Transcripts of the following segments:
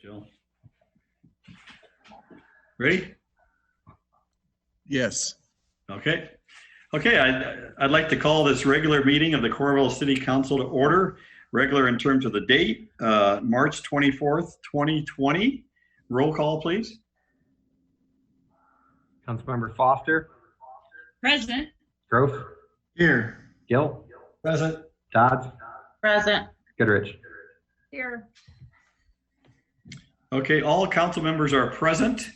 Jill. Ready? Yes. Okay. I'd like to call this regular meeting of the Coralville City Council to order. Regular in terms of the date, March 24th, 2020. Roll call, please. Councilmember Foster. Present. Grove. Here. Gill. Present. Dodds. Present. Goodrich. Here. Okay, all council members are present,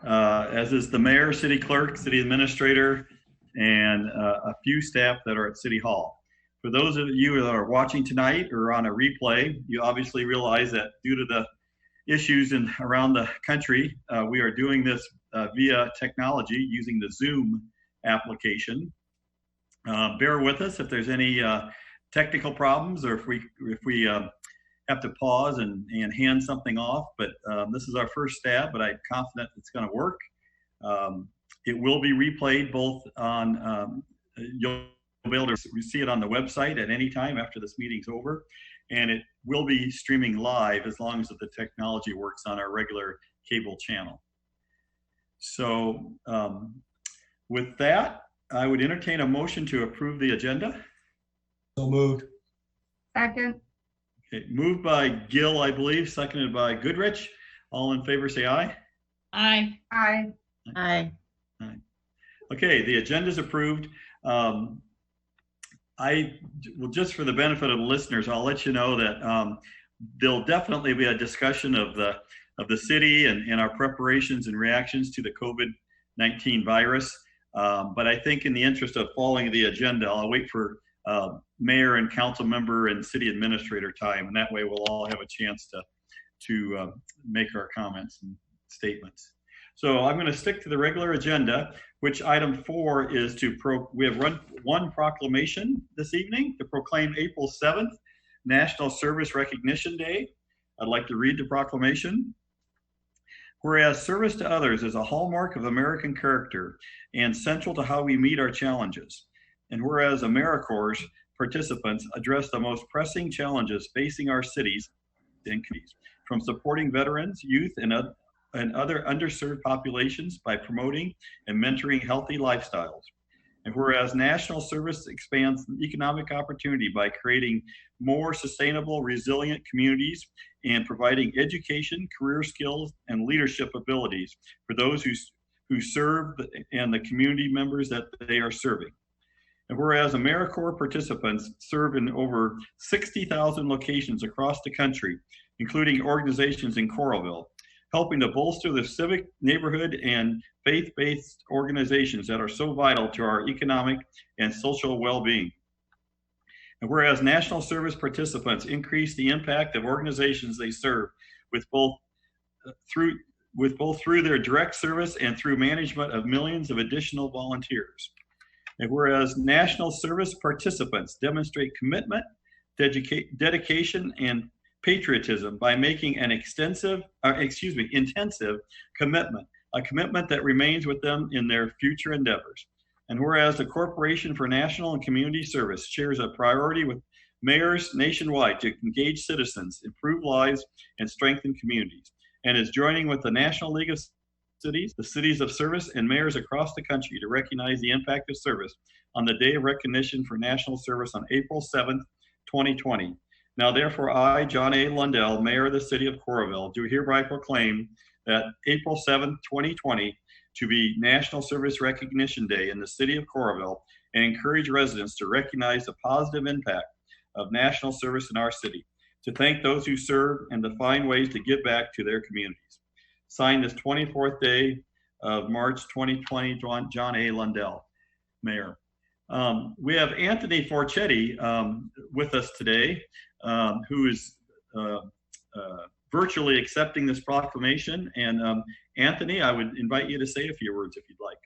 as is the mayor, city clerk, city administrator, and a few staff that are at City Hall. For those of you that are watching tonight or on a replay, you obviously realize that due to the issues around the country, we are doing this via technology using the Zoom application. Bear with us if there's any technical problems or if we have to pause and hand something off, but this is our first stab, but I'm confident it's going to work. It will be replayed both on, you'll be able to see it on the website at any time after this meeting's over, and it will be streaming live as long as the technology works on our regular cable channel. So with that, I would entertain a motion to approve the agenda. So moved. Second. Okay, moved by Gill, I believe, seconded by Goodrich. All in favor, say aye. Aye. Aye. Aye. Aye. Okay, the agenda is approved. Well, just for the benefit of the listeners, I'll let you know that there'll definitely be a discussion of the city and our preparations and reactions to the COVID-19 virus. But I think in the interest of following the agenda, I'll wait for mayor and council member and city administrator time, and that way we'll all have a chance to make our comments and statements. So I'm going to stick to the regular agenda, which item 4 is we have one proclamation this evening to proclaim April 7th, National Service Recognition Day. I'd like to read the proclamation. Whereas service to others is a hallmark of American character and central to how we meet our challenges. And whereas AmeriCorps participants address the most pressing challenges facing our cities and communities, from supporting veterans, youth, and other underserved populations by promoting and mentoring healthy lifestyles. And whereas national service expands economic opportunity by creating more sustainable, resilient communities and providing education, career skills, and leadership abilities for those who serve and the community members that they are serving. And whereas AmeriCorps participants serve in over 60,000 locations across the country, including organizations in Coralville, helping to bolster the civic, neighborhood, and faith-based organizations that are so vital to our economic and social well-being. And whereas national service participants increase the impact of organizations they serve with both through their direct service and through management of millions of additional volunteers. And whereas national service participants demonstrate commitment, dedication, and patriotism by making an intensive commitment, a commitment that remains with them in their future endeavors. And whereas the Corporation for National and Community Service shares a priority with mayors nationwide to engage citizens, improve lives, and strengthen communities, and is joining with the National League of Cities, the Cities of Service, and mayors across the country to recognize the impact of service on the Day of Recognition for National Service on April 7th, 2020. Now, therefore, I, John A. Lundell, Mayor of the City of Coralville, do hereby proclaim that April 7th, 2020 to be National Service Recognition Day in the City of Coralville and encourage residents to recognize the positive impact of national service in our city, to thank those who serve, and to find ways to give back to their communities. Signed this 24th day of March 2020, John A. Lundell, Mayor. We have Anthony Forchetti with us today, who is virtually accepting this proclamation. And Anthony, I would invite you to say a few words if you'd like.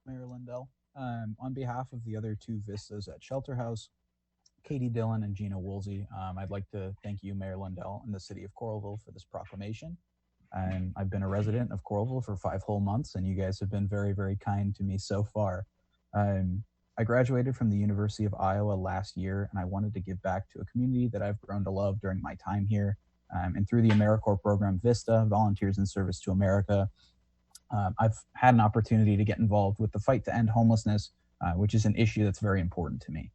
Mayor Lundell, on behalf of the other two Vistas at Shelter House, Katie Dillon and Gina Woolsey, I'd like to thank you, Mayor Lundell, and the City of Coralville for this proclamation. I've been a resident of Coralville for 5 whole months, and you guys have been very, very kind to me so far. I graduated from the University of Iowa last year, and I wanted to give back to a community that I've grown to love during my time here. And through the AmeriCorps program, VISTA, Volunteers in Service to America, I've had an opportunity to get involved with the fight to end homelessness, which is an issue that's very important to me.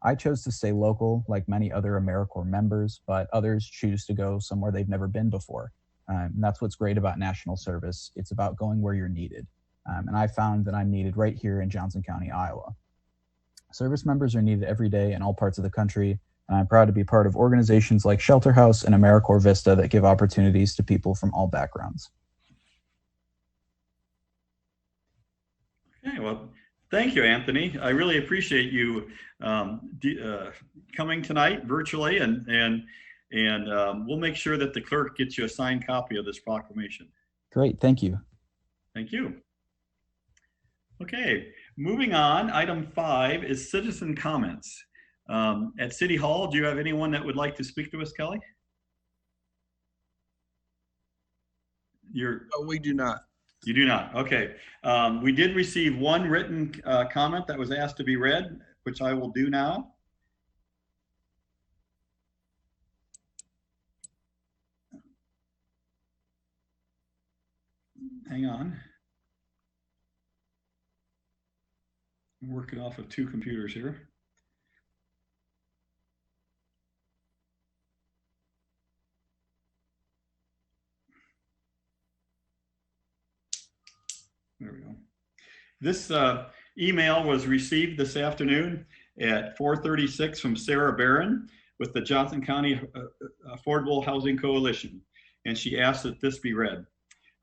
I chose to stay local like many other AmeriCorps members, but others choose to go somewhere they've never been before. And that's what's great about national service. It's about going where you're needed. And I found that I'm needed right here in Johnson County, Iowa. Service members are needed every day in all parts of the country, and I'm proud to be part of organizations like Shelter House and AmeriCorps Vista that give opportunities to people from all backgrounds. Okay, well, thank you, Anthony. I really appreciate you coming tonight virtually, and we'll make sure that the clerk gets you a signed copy of this proclamation. Great, thank you. Thank you. Okay, moving on, item 5 is citizen comments. At City Hall, do you have anyone that would like to speak to us, Kelly? We do not. You do not. Okay. We did receive one written comment that was asked to be read, which I will do now. Hang on. I'm working off of 2 computers here. There we go. This email was received this afternoon at 4:36 from Sarah Barron with the Johnson County Affordable Housing Coalition, and she asked that this be read.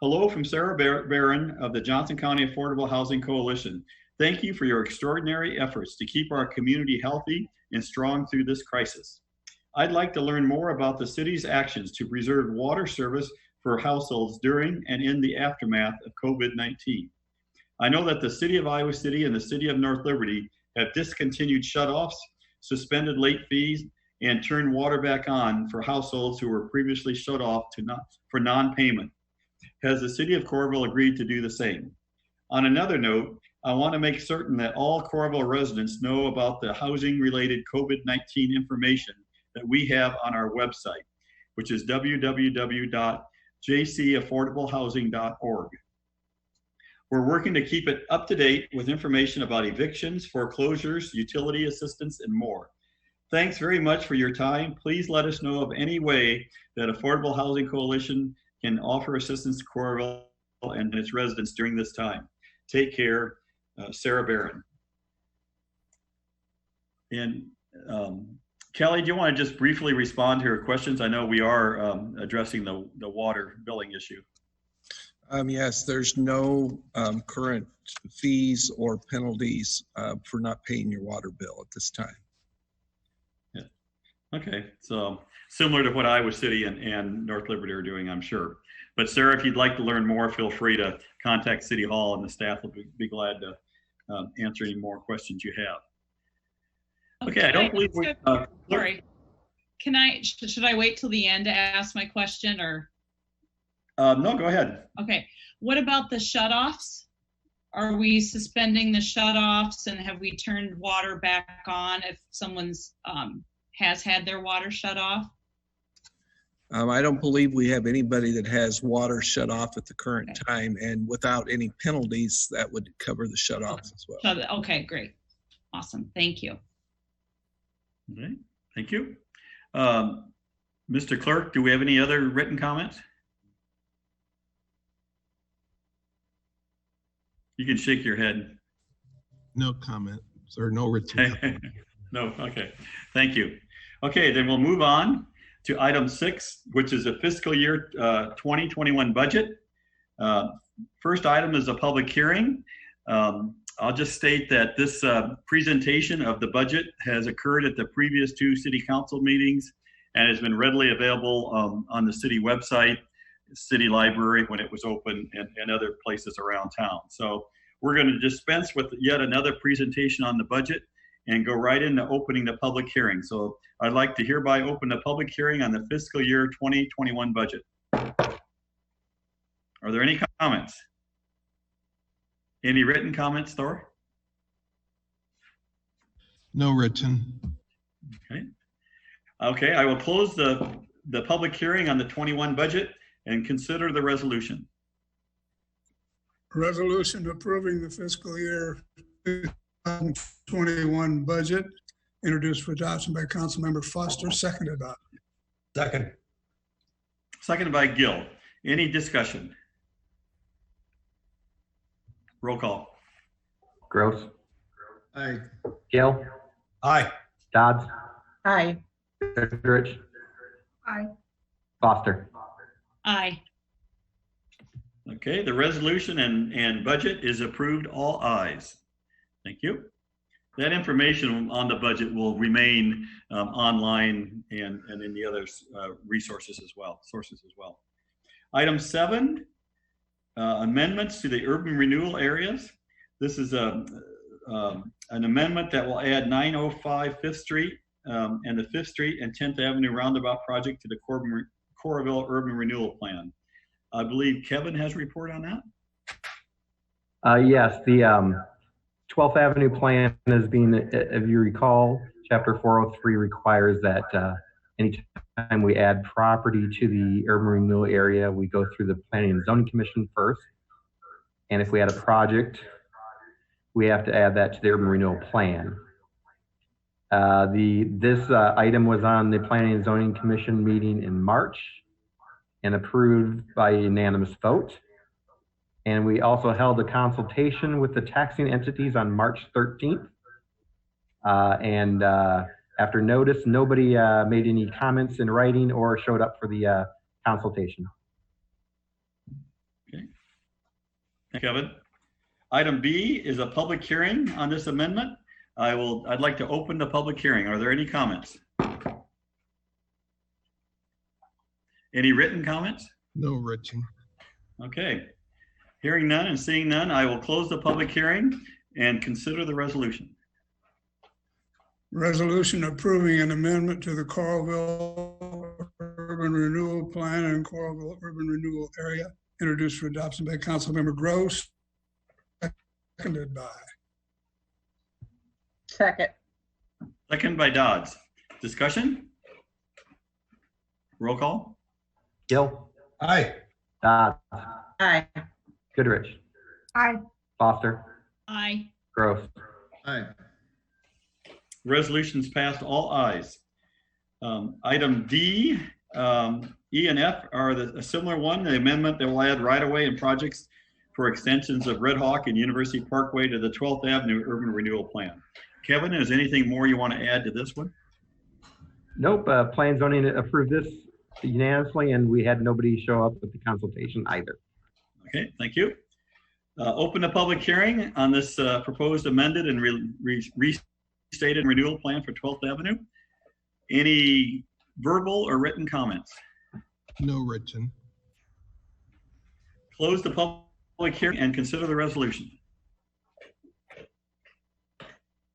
Hello from Sarah Barron of the Johnson County Affordable Housing Coalition. Thank you for your extraordinary efforts to keep our community healthy and strong through this crisis. I'd like to learn more about the city's actions to preserve water service for households during and in the aftermath of COVID-19. I know that the City of Iowa City and the City of North Liberty have discontinued shutoffs, suspended late fees, and turned water back on for households who were previously shut off for non-payment. Has the City of Coralville agreed to do the same? On another note, I want to make certain that all Coralville residents know about the housing-related COVID-19 information that we have on our website, which is www.jcaffordablehousing.org. We're working to keep it up to date with information about evictions, foreclosures, utility assistance, and more. Thanks very much for your time. Please let us know of any way that Affordable Housing Coalition can offer assistance to Coralville and its residents during this time. Take care, Sarah Barron. And Kelly, do you want to just briefly respond to her questions? I know we are addressing the water billing issue. Yes, there's no current fees or penalties for not paying your water bill at this time. Yeah. Okay, so similar to what Iowa City and North Liberty are doing, I'm sure. But Sarah, if you'd like to learn more, feel free to contact City Hall, and the staff will be glad to answer any more questions you have. Okay, I don't believe we. Sorry, should I wait till the end to ask my question, or? No, go ahead. Okay, what about the shutoffs? Are we suspending the shutoffs, and have we turned water back on if someone's has had their water shut off? I don't believe we have anybody that has water shut off at the current time, and without any penalties, that would cover the shutoffs as well. Okay, great. Awesome, thank you. Okay, thank you. Mr. Clerk, do we have any other written comments? You can shake your head. No comment, or no written. No, okay, thank you. Okay, then we'll move on to item 6, which is a fiscal year 2021 budget. First item is a public hearing. I'll just state that this presentation of the budget has occurred at the previous 2 city council meetings and has been readily available on the city website, city library when it was open, and other places around town. So we're going to dispense with yet another presentation on the budget and go right into opening the public hearing. So I'd like to hereby open the public hearing on the fiscal year 2021 budget. Are there any comments? Any written comments, Thor? No written. Okay. Okay, I will close the the public hearing on the 21 budget and consider the resolution. Resolution approving the fiscal year 2021 budget, introduced for adoption by Councilmember Foster, seconded by. Second. Seconded by Gill. Any discussion? Roll call. Gross. Aye. Gill. Aye. Dodds. Aye. Goodrich. Aye. Foster. Aye. Okay, the resolution and budget is approved, all ayes. Thank you. That information on the budget will remain online and in the other resources as well, sources as well. Item 7, amendments to the urban renewal areas. This is an amendment that will add 905 5th Street and the 5th Street and 10th Avenue roundabout project to the Coralville Urban Renewal Plan. I believe Kevin has a report on that. Yes, the 12th Avenue plan is being, if you recall, Chapter 403 requires that anytime we add property to the urban renewal area, we go through the Planning and Zoning Commission first. And if we add a project, we have to add that to the urban renewal plan. This item was on the Planning and Zoning Commission meeting in March and approved by unanimous vote. And we also held a consultation with the taxing entities on March 13th. After notice, nobody made any comments in writing or showed up for the consultation. Okay. Thank you, Kevin. Item B is a public hearing on this amendment. I'd like to open the public hearing. Are there any comments? Any written comments? No written. Okay. Hearing none and seeing none, I will close the public hearing and consider the resolution. Resolution approving an amendment to the Coralville Urban Renewal Plan and Coralville Urban Renewal Area, introduced for adoption by Councilmember Gross, seconded by. Second. Second by Dodds. Discussion? Roll call. Gill. Aye. Dodds. Aye. Goodrich. Aye. Foster. Aye. Gross. Aye. Resolutions passed, all ayes. Item D, E and F are a similar one, the amendment that will add right-of-way and projects for extensions of Red Hawk and University Parkway to the 12th Avenue Urban Renewal Plan. Kevin, is anything more you want to add to this one? Nope, Plan and Zoning approved this unanimously and we had nobody show up at the consultation either. Okay, thank you. Open the public hearing on this proposed amended and restated renewal plan for 12th Avenue. Any verbal or written comments? No written. Close the public hearing and consider the resolution.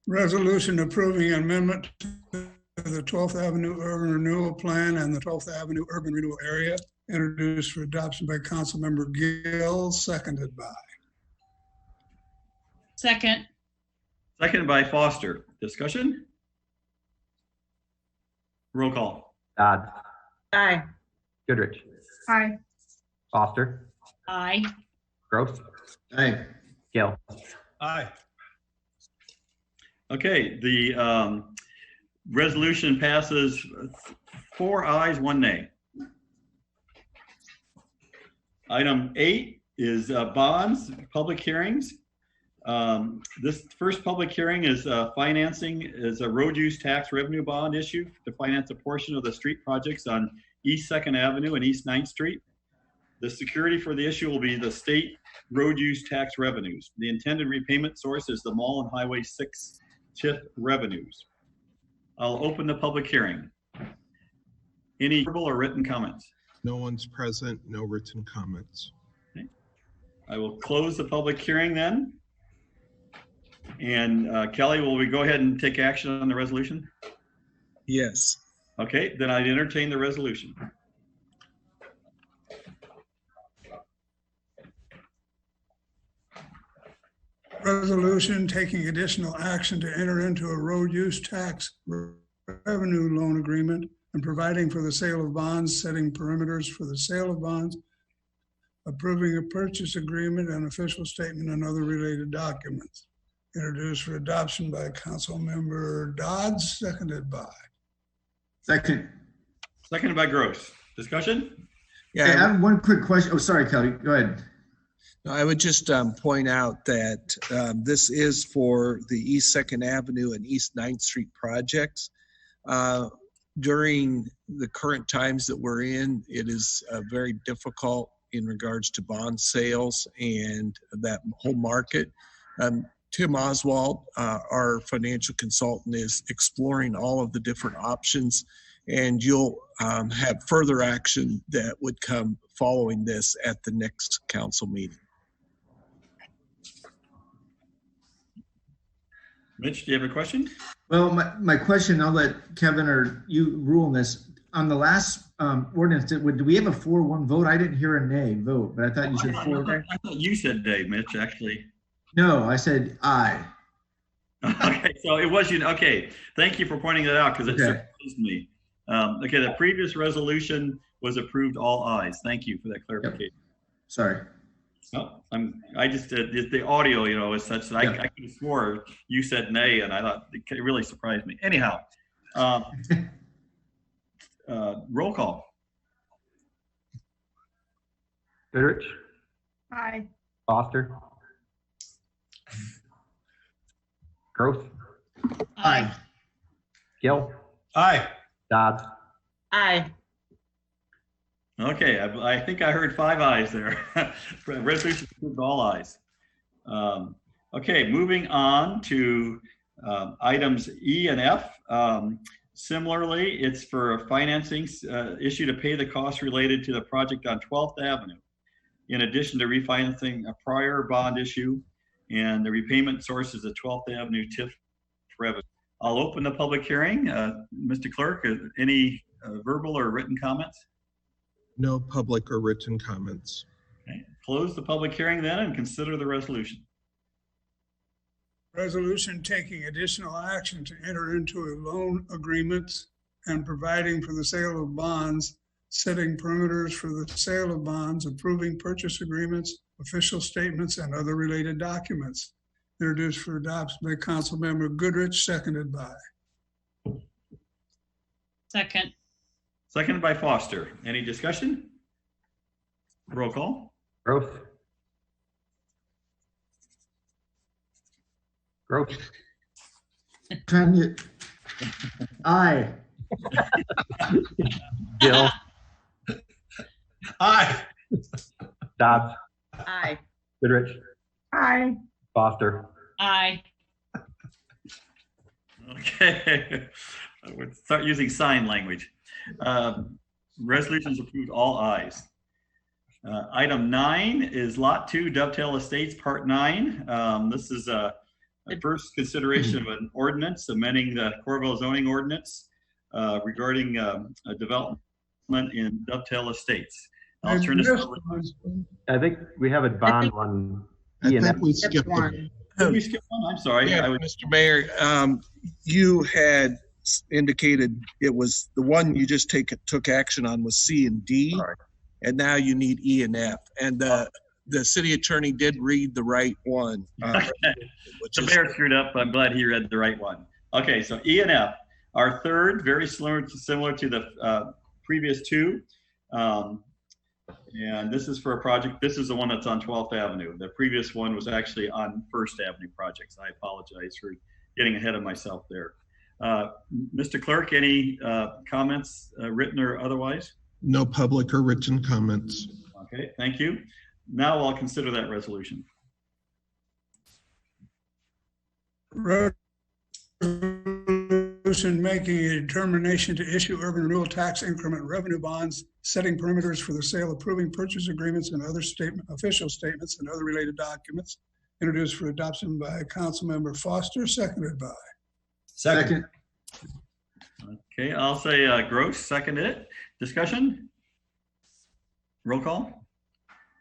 Resolution approving amendment to the 12th Avenue Urban Renewal Plan and the 12th Avenue Urban Renewal Area, introduced for adoption by Councilmember Gill, seconded by. Second. Seconded by Foster. Discussion? Roll call. Dodds. Aye. Goodrich. Aye. Foster. Aye. Gross. Aye. Gill. Aye. Okay, the resolution passes 4 ayes, 1 nay. Item 8 is bonds, public hearings. This first public hearing is financing is a road use tax revenue bond issue to finance a portion of the street projects on East 2nd Avenue and East 9th Street. The security for the issue will be the state road use tax revenues. The intended repayment source is the Mall and Highway 6 TIF revenues. I'll open the public hearing. Any verbal or written comments? No one's present. No written comments. Okay. I will close the public hearing then. And Kelly, will we go ahead and take action on the resolution? Yes. Okay, then I'd entertain the resolution. Resolution taking additional action to enter into a road use tax revenue loan agreement and providing for the sale of bonds, setting perimeters for the sale of bonds, approving a purchase agreement and official statement and other related documents. Introduced for adoption by Councilmember Dodds, seconded by. Second. Seconded by Gross. Discussion? Hey, I have one quick question. Oh, sorry, Kelly. Go ahead. I would just point out that this is for the East 2nd Avenue and East 9th Street projects. During the current times that we're in, it is very difficult in regards to bond sales and that whole market. Tim Oswald, our financial consultant, is exploring all of the different options, and you'll have further action that would come following this at the next council meeting. Mitch, do you have a question? Well, my question, I'll let Kevin or you rule on this. On the last ordinance, did we have a 4-1 vote? I didn't hear a nay vote, but I thought you said 4. I thought you said nay, Mitch, actually. No, I said aye. Okay, so it was you. Okay, thank you for pointing that out because it surprised me. Okay, the previous resolution was approved all ayes. Thank you for that clarification. Yep. Sorry. Oh, I just the audio, is such that I could have swore you said nay, and I thought it really surprised me. Anyhow, roll call. Goodrich, Aye. Foster, Gross, Aye. Gill, Aye. Dodds, Aye. Okay, I think I heard 5 ayes there. Resolution approved all ayes. Okay, moving on to items E and F. Similarly, it's for a financing issue to pay the costs related to the project on 12th Avenue. In addition to refinancing a prior bond issue, and the repayment source is the 12th Avenue TIF revenue. I'll open the public hearing. Mr. Clerk, any verbal or written comments? No public or written comments. Okay. Close the public hearing then and consider the resolution. Resolution taking additional action to enter into a loan agreement and providing for the sale of bonds, setting perimeters for the sale of bonds, approving purchase agreements, official statements, and other related documents. Introduced for adoption by Councilmember Goodrich, seconded by. Second. Seconded by Foster. Any discussion? Roll call. Gross, Gross, Tanya. Aye. Gill, Aye. Dodds, Aye. Goodrich, Aye. Foster, Aye. Okay. We'll start using sign language. Resolutions approved all ayes. Item 9 is Lot 2 Dovetail Estates Part 9. This is a first consideration of an ordinance amending the Coralville zoning ordinance regarding a development in Dovetail Estates. I'll turn this over. I think we have a bond on I E and F. think we skipped one. Did we skip one? I'm sorry. Yeah, Mr. Mayor, you had indicated it was the one you just took action on was C and D, and now you need E and F. And the city attorney did read the right one. The mayor screwed up. I'm glad he read the right one. Okay, so E and F. Our third, very similar to the previous two. And this is for a project. This is the one that's on 12th Avenue. The previous one was actually on 1st Avenue projects. I apologize for getting ahead of myself there. Mr. Clerk, any comments, written or otherwise? No public or written comments. Okay, thank you. Now I'll consider that resolution. Resolution making a determination to issue urban renewal tax increment revenue bonds, setting perimeters for the sale, approving purchase agreements and other official statements and other related documents. Introduced for adoption by Councilmember Foster, seconded by. Second. Okay, I'll say Gross, second it. Discussion? Roll call?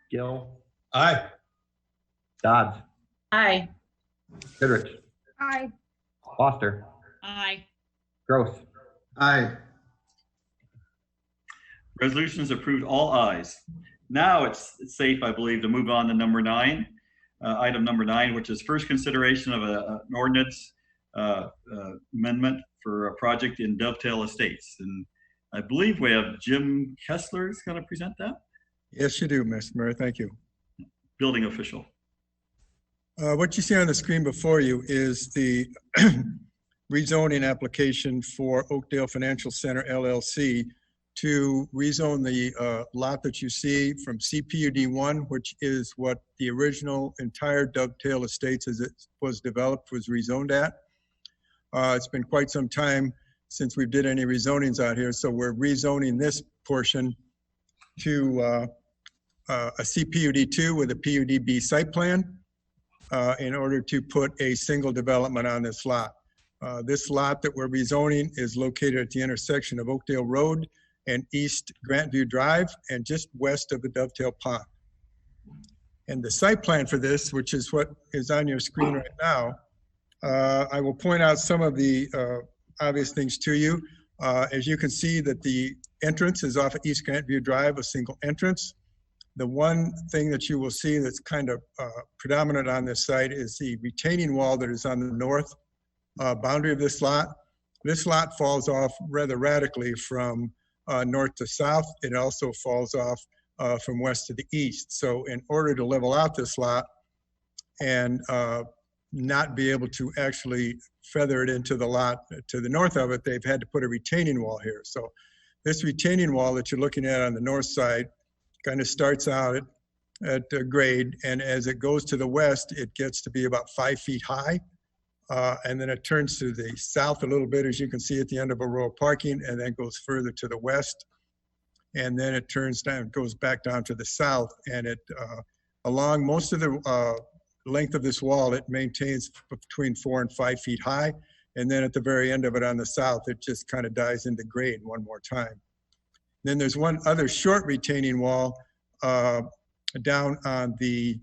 Gill, Aye. Dodds, Aye. Goodrich, Aye. Foster, Aye. Gross, Aye. Resolution is approved, all ayes. Now it's safe, I believe, to move on to number 9, item number 9, which is first consideration of an ordinance amendment for a project in Dovetail Estates. And I believe we have Jim Kessler is going to present that. Yes, you do, Mr. Mayor. Thank you. Building official. What you see on the screen before you is the rezoning application for Oakdale Financial Center LLC to rezone the lot that you see from CPUD 1, which is what the original entire Dovetail Estates as it was developed was rezoned at. It's been quite some time since we did any rezonings out here, so we're rezoning this portion to a CPUD 2 with a PUDB site plan in order to put a single development on this lot. This lot that we're rezoning is located at the intersection of Oakdale Road and East Grantview Drive and just west of the Dovetail Pond. And the site plan for this, which is what is on your screen right now, I will point out some of the obvious things to you. As you can see that the entrance is off of East Grantview Drive, a single entrance. The one thing that you will see that's kind of predominant on this site is the retaining wall that is on the north boundary of this lot. This lot falls off rather radically from north to south. It also falls off from west to the east. So in order to level out this lot and not be able to actually feather it into the lot to the north of it, they've had to put a retaining wall here. So this retaining wall that you're looking at on the north side kind of starts out at grade, and as it goes to the west, it gets to be about 5 feet high. And then it turns to the south a little bit, as you can see at the end of a row of parking, and then goes further to the west. And then it turns down, goes back down to the south, and it, along most of the length of this wall, it maintains between 4 and 5 feet high. And then at the very end of it on the south, it just kind of dies into grade one more time. Then there's one other short retaining wall down on the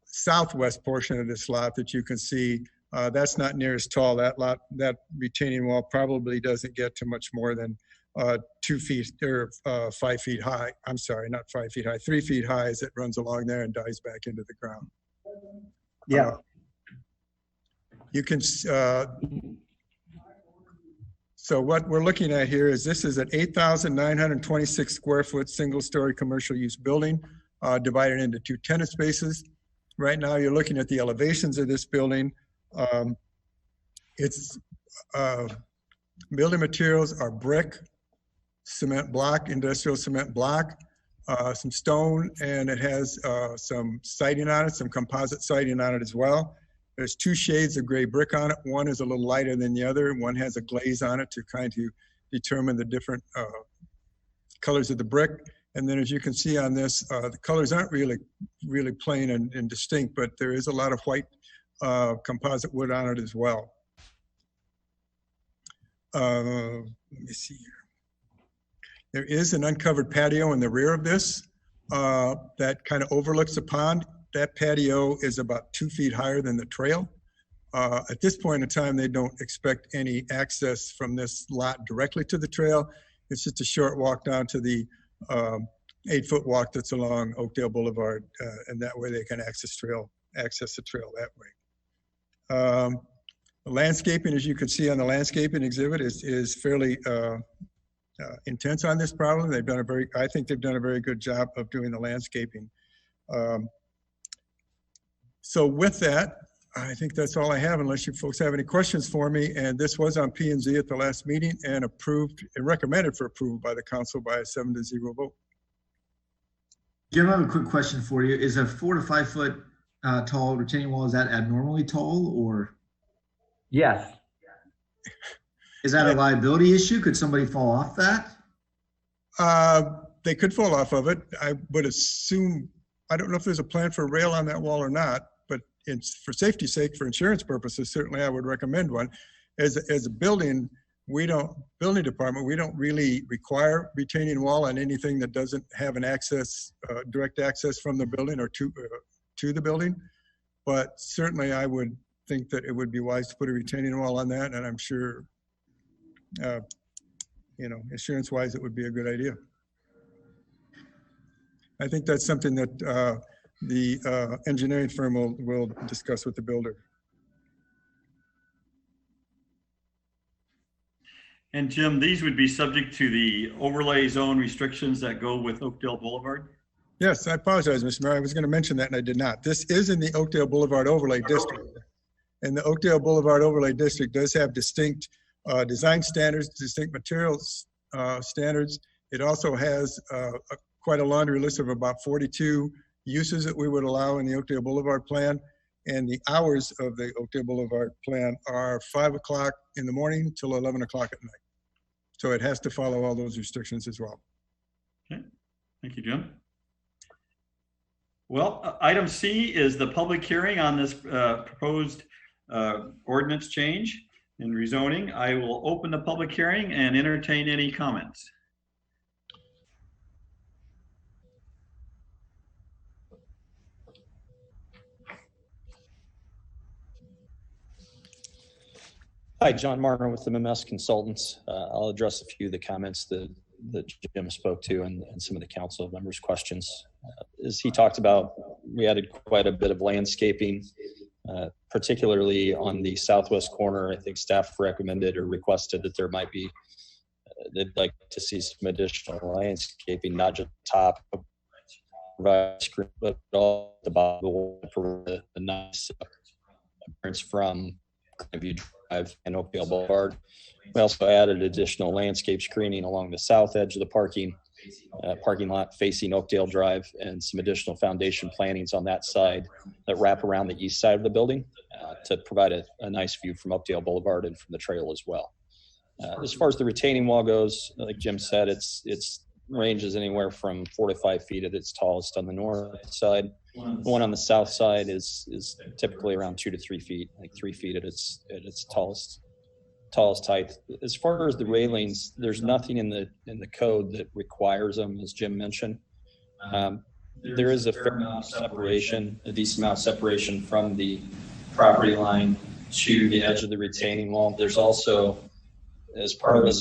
southwest portion of this lot that you can see. That's not near as tall. That retaining wall probably doesn't get to much more than 2 feet or 5 feet high. I'm sorry, not 5 feet high, 3 feet high as it runs along there and dies back into the ground. Yeah. You can, so what we're looking at here is this is an 8,926 square foot single story commercial use building divided into 2 tenant spaces. Right now you're looking at the elevations of this building. It's building materials are brick, cement block, industrial cement block, some stone, and it has some siding on it, some composite siding on it as well. There's 2 shades of gray brick on it. One is a little lighter than the other. One has a glaze on it to kind of determine the different colors of the brick. And then as you can see on this, the colors aren't really plain and distinct, but there is a lot of white composite wood on it as well. Let me see here. There is an uncovered patio in the rear of this that kind of overlooks the pond. That patio is about 2 feet higher than the trail. At this point in time, they don't expect any access from this lot directly to the trail. It's just a short walk down to the 8-foot walk that's along Oakdale Boulevard, and that way they can access the trail that way. The landscaping, as you can see on the landscaping exhibit, is fairly intense on this problem. They've done I think they've done a very good job of doing the landscaping. So with that, I think that's all I have, unless you folks have any questions for me. And this was on P&Z at the last meeting and approved and recommended for approval by the council by a 7-0 vote. Jim, I have a quick question for you. Is a 4 to 5 foot tall retaining wall, is that abnormally tall, or? Yes. Is that a liability issue? Could somebody fall off that? They could fall off of it. I would assume, I don't know if there's a plan for a rail on that wall or not, but for safety's sake, for insurance purposes, certainly I would recommend one. As a building, building department, we don't really require retaining wall on anything that doesn't have an access, direct access from the building or to the building. But certainly I would think that it would be wise to put a retaining wall on that, and I'm sure, insurance-wise, it would be a good idea. I think that's something that the engineering firm will discuss with the builder. And Jim, these would be subject to the overlay zone restrictions that go with Oakdale Boulevard? Yes, I apologize, Mr. Mayor. I was going to mention that and I did not. This is in the Oakdale Boulevard Overlay District. And the Oakdale Boulevard Overlay District does have distinct design standards, distinct materials standards. It also has quite a laundry list of about 42 uses that we would allow in the Oakdale Boulevard plan. And the hours of the Oakdale Boulevard plan are 5 o'clock in the morning till 11 o'clock at night. So it has to follow all those restrictions as well. Okay, thank you, Jim. Well, item C is the public hearing on this proposed ordinance change in rezoning. I will open the public hearing and entertain any comments. Hi, John Marner with MMS Consultants. I'll address a few of the comments that Jim spoke to and some of the council members' questions. As he talked about, we added quite a bit of landscaping, particularly on the southwest corner. I think staff recommended or requested that there might be, they'd like to see some additional landscaping, not just top, but all the bottom for the nice appearance from Grandview Drive and Oakdale Boulevard. We also added additional landscape screening along the south edge of the parking lot facing Oakdale Drive and some additional foundation plantings on that side that wrap around the east side of the building to provide a nice view from Oakdale Boulevard and from the trail as well. As far as the retaining wall goes, like Jim said, it's ranges anywhere from 4 to 5 feet at its tallest on the north side. The one on the south side is typically around 2 to 3 feet, like 3 feet at its tallest height. As far as the railings, there's nothing in the code that requires them, as Jim mentioned. There is a fair amount of separation, a decent amount of separation from the property line to the edge of the retaining wall. There's also, as part of the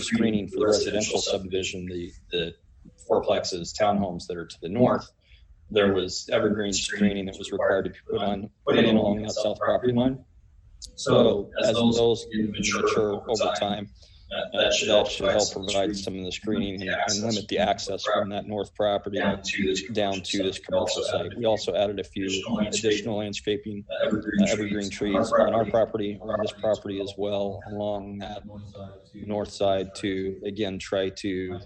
screening for the residential subdivision, the fourplexes, townhomes that are to the north, there was evergreen screening that was required to be put in along that south property line. So as those mature over time, that should help provide some of the screening and limit the access from that north property down to this commercial site. We also added a few additional landscaping, evergreen trees on our property, on this property as well, along that north side to, again, try to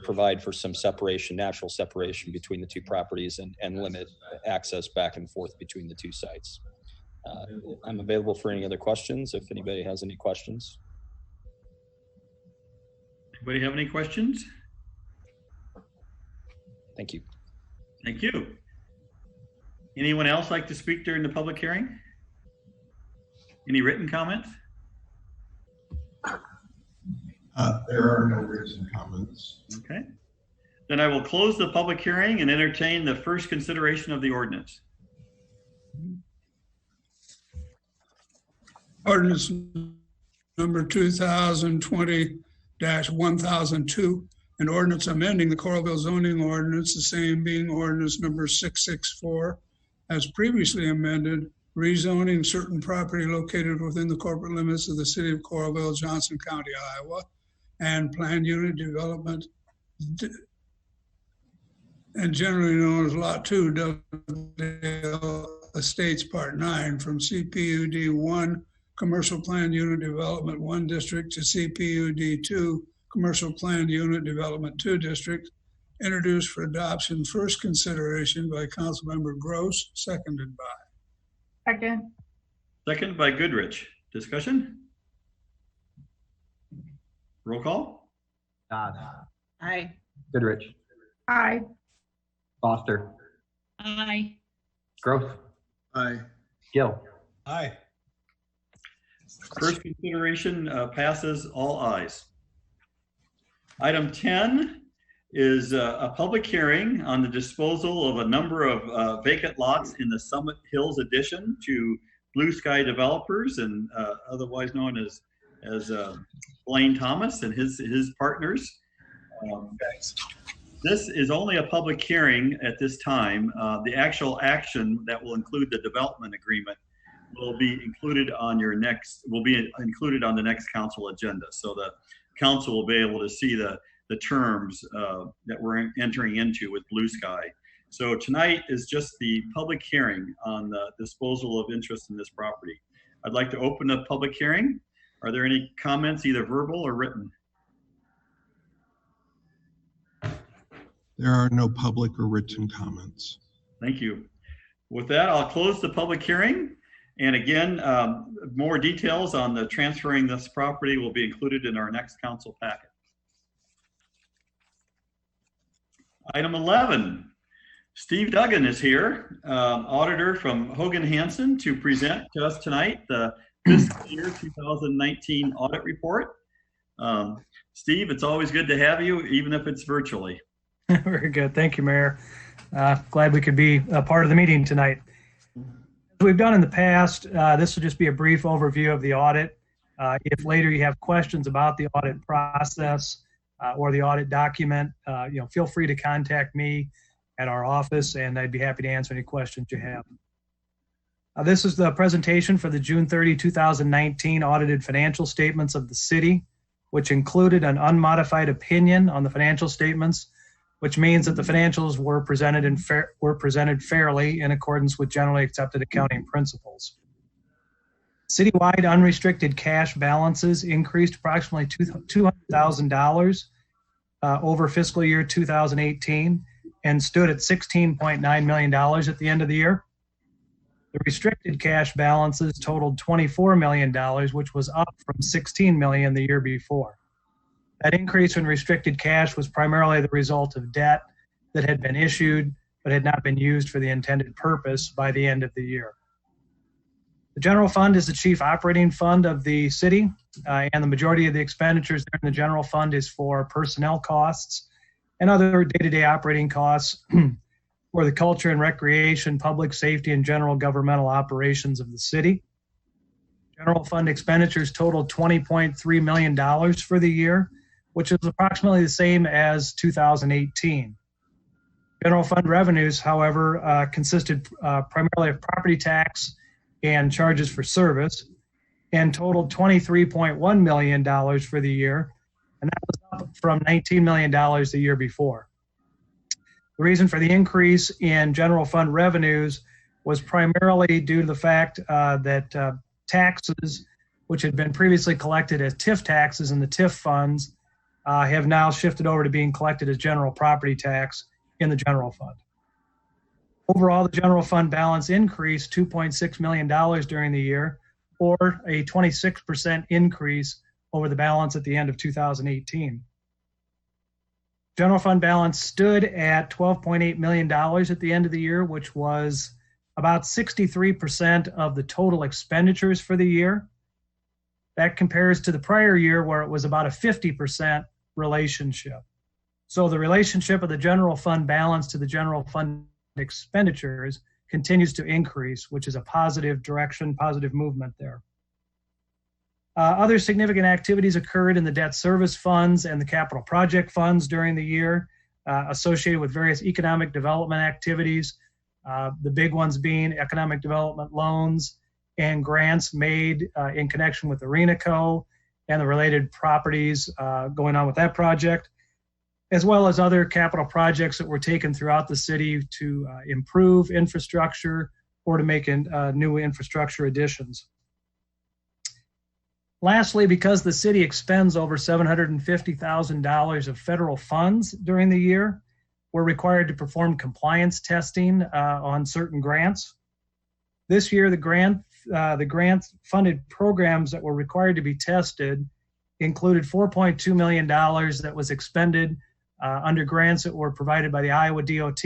provide for some separation, natural separation between the two properties and limit access back and forth between the two sites. I'm available for any other questions if anybody has any questions. Anybody have any questions? Thank you. Thank you. Anyone else like to speak during the public hearing? Any written comments? There are no written comments. Okay. Then I will close the public hearing and entertain the first consideration of the ordinance. Ordinance number 2020-1002, an ordinance amending the Coralville zoning ordinance, the same being ordinance number 664, as previously amended, rezoning certain property located within the corporate limits of the city of Coralville, Johnson County, Iowa, and planned unit development, and generally known as Lot 2, Dovetail Estates Part 9, from CPUD 1, Commercial Planned Unit Development 1 District, to CPUD 2, Commercial Planned Unit Development 2 District, introduced for adoption, first consideration by Councilmember Gross, seconded by. Second. Second by Goodrich. Discussion? Roll call? Dodd. Aye. Goodrich. Aye. Foster. Aye. Gross. Aye. Gill. Aye. First consideration passes, all ayes. Item 10 is a public hearing on the disposal of a number of vacant lots in the Summit Hills addition to Blue Sky Developers, and otherwise known as Blaine Thomas and his partners. This is only a public hearing at this time. The actual action that will include the development agreement will be included on the next council agenda. So the council will be able to see the terms that we're entering into with Blue Sky. So tonight is just the public hearing on the disposal of interest in this property. I'd like to open the public hearing. Are there any comments, either verbal or written? There are no public or written comments. Thank you. With that, I'll close the public hearing. And again, more details on the transferring this property will be included in our next council packet. Item 11, Steve Duggan is here, auditor from Hogan Hansen, to present to us tonight the fiscal year 2019 audit report. Steve, it's always good to have you, even if it's virtually. Very good. Thank you, Mayor. Glad we could be a part of the meeting tonight. As we've done in the past, this will just be a brief overview of the audit. If later you have questions about the audit process or the audit document, feel free to contact me at our office, and I'd be happy to answer any questions you have. This is the presentation for the June 30, 2019 audited financial statements of the city, which included an unmodified opinion on the financial statements, which means that the financials were presented fairly in accordance with generally accepted accounting principles. Citywide unrestricted cash balances increased approximately $200,000 over fiscal year 2018 and stood at $16.9 million at the end of the year. The restricted cash balances totaled $24 million, which was up from $16 million the year before. That increase in restricted cash was primarily the result of debt that had been issued but had not been used for the intended purpose by the end of the year. The general fund is the chief operating fund of the city, and the majority of the expenditures there in the general fund is for personnel costs and other day-to-day operating costs for the culture and recreation, public safety, and general governmental operations of the city. General fund expenditures totaled $20.3 million for the year, which is approximately the same as 2018. General fund revenues, however, consisted primarily of property tax and charges for service, and totaled $23.1 million for the year, and that was up from $19 million the year before. The reason for the increase in general fund revenues was primarily due to the fact that taxes, which had been previously collected as TIF taxes in the TIF funds, have now shifted over to being collected as general property tax in the general fund. Overall, the general fund balance increased $2.6 million during the year, or a 26% increase over the balance at the end of 2018. General fund balance stood at $12.8 million at the end of the year, which was about 63% of the total expenditures for the year. That compares to the prior year where it was about a 50% relationship. So the relationship of the general fund balance to the general fund expenditures continues to increase, which is a positive direction, positive movement there. Other significant activities occurred in the debt service funds and the capital project funds during the year, associated with various economic development activities, the big ones being economic development loans and grants made in connection with ArenaCo and the related properties going on with that project, as well as other capital projects that were taken throughout the city to improve infrastructure or to make new infrastructure additions. Lastly, because the city expends over $750,000 of federal funds during the year, we're required to perform compliance testing on certain grants. This year, the grant-funded programs that were required to be tested included $4.2 million that was expended under grants that were provided by the Iowa DOT.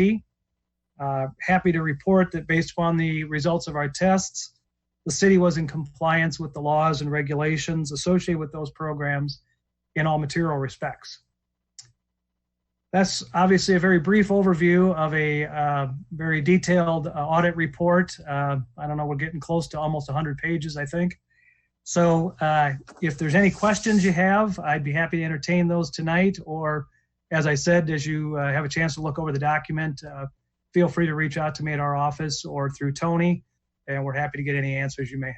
Happy to report that based upon the results of our tests, the city was in compliance with the laws and regulations associated with those programs in all material respects. That's obviously a very brief overview of a very detailed audit report. I don't know, we're getting close to almost 100 pages, I think. So if there's any questions you have, I'd be happy to entertain those tonight, or as I said, as you have a chance to look over the document, feel free to reach out to me at our office or through Tony, and we're happy to get any answers you may have.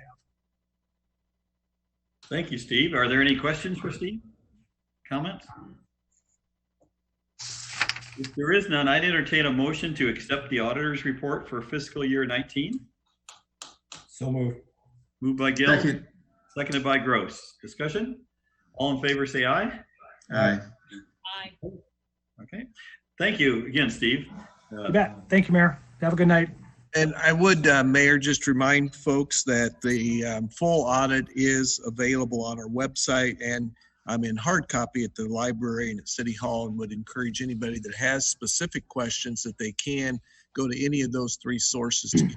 Thank you, Steve. Are there any questions for Steve? Comments? If there is none, I'd entertain a motion to accept the auditor's report for fiscal year 19. So moved. Moved by Gill, Second. seconded by Gross. Discussion? All in favor, say aye. Aye. Aye. Okay. Thank you again, Steve. You bet. Thank you, Mayor. Have a good night. And I would, Mayor, just remind folks that the full audit is available on our website, and I'm in hard copy at the library and at City Hall, and would encourage anybody that has specific questions that they can go to any of those three sources to get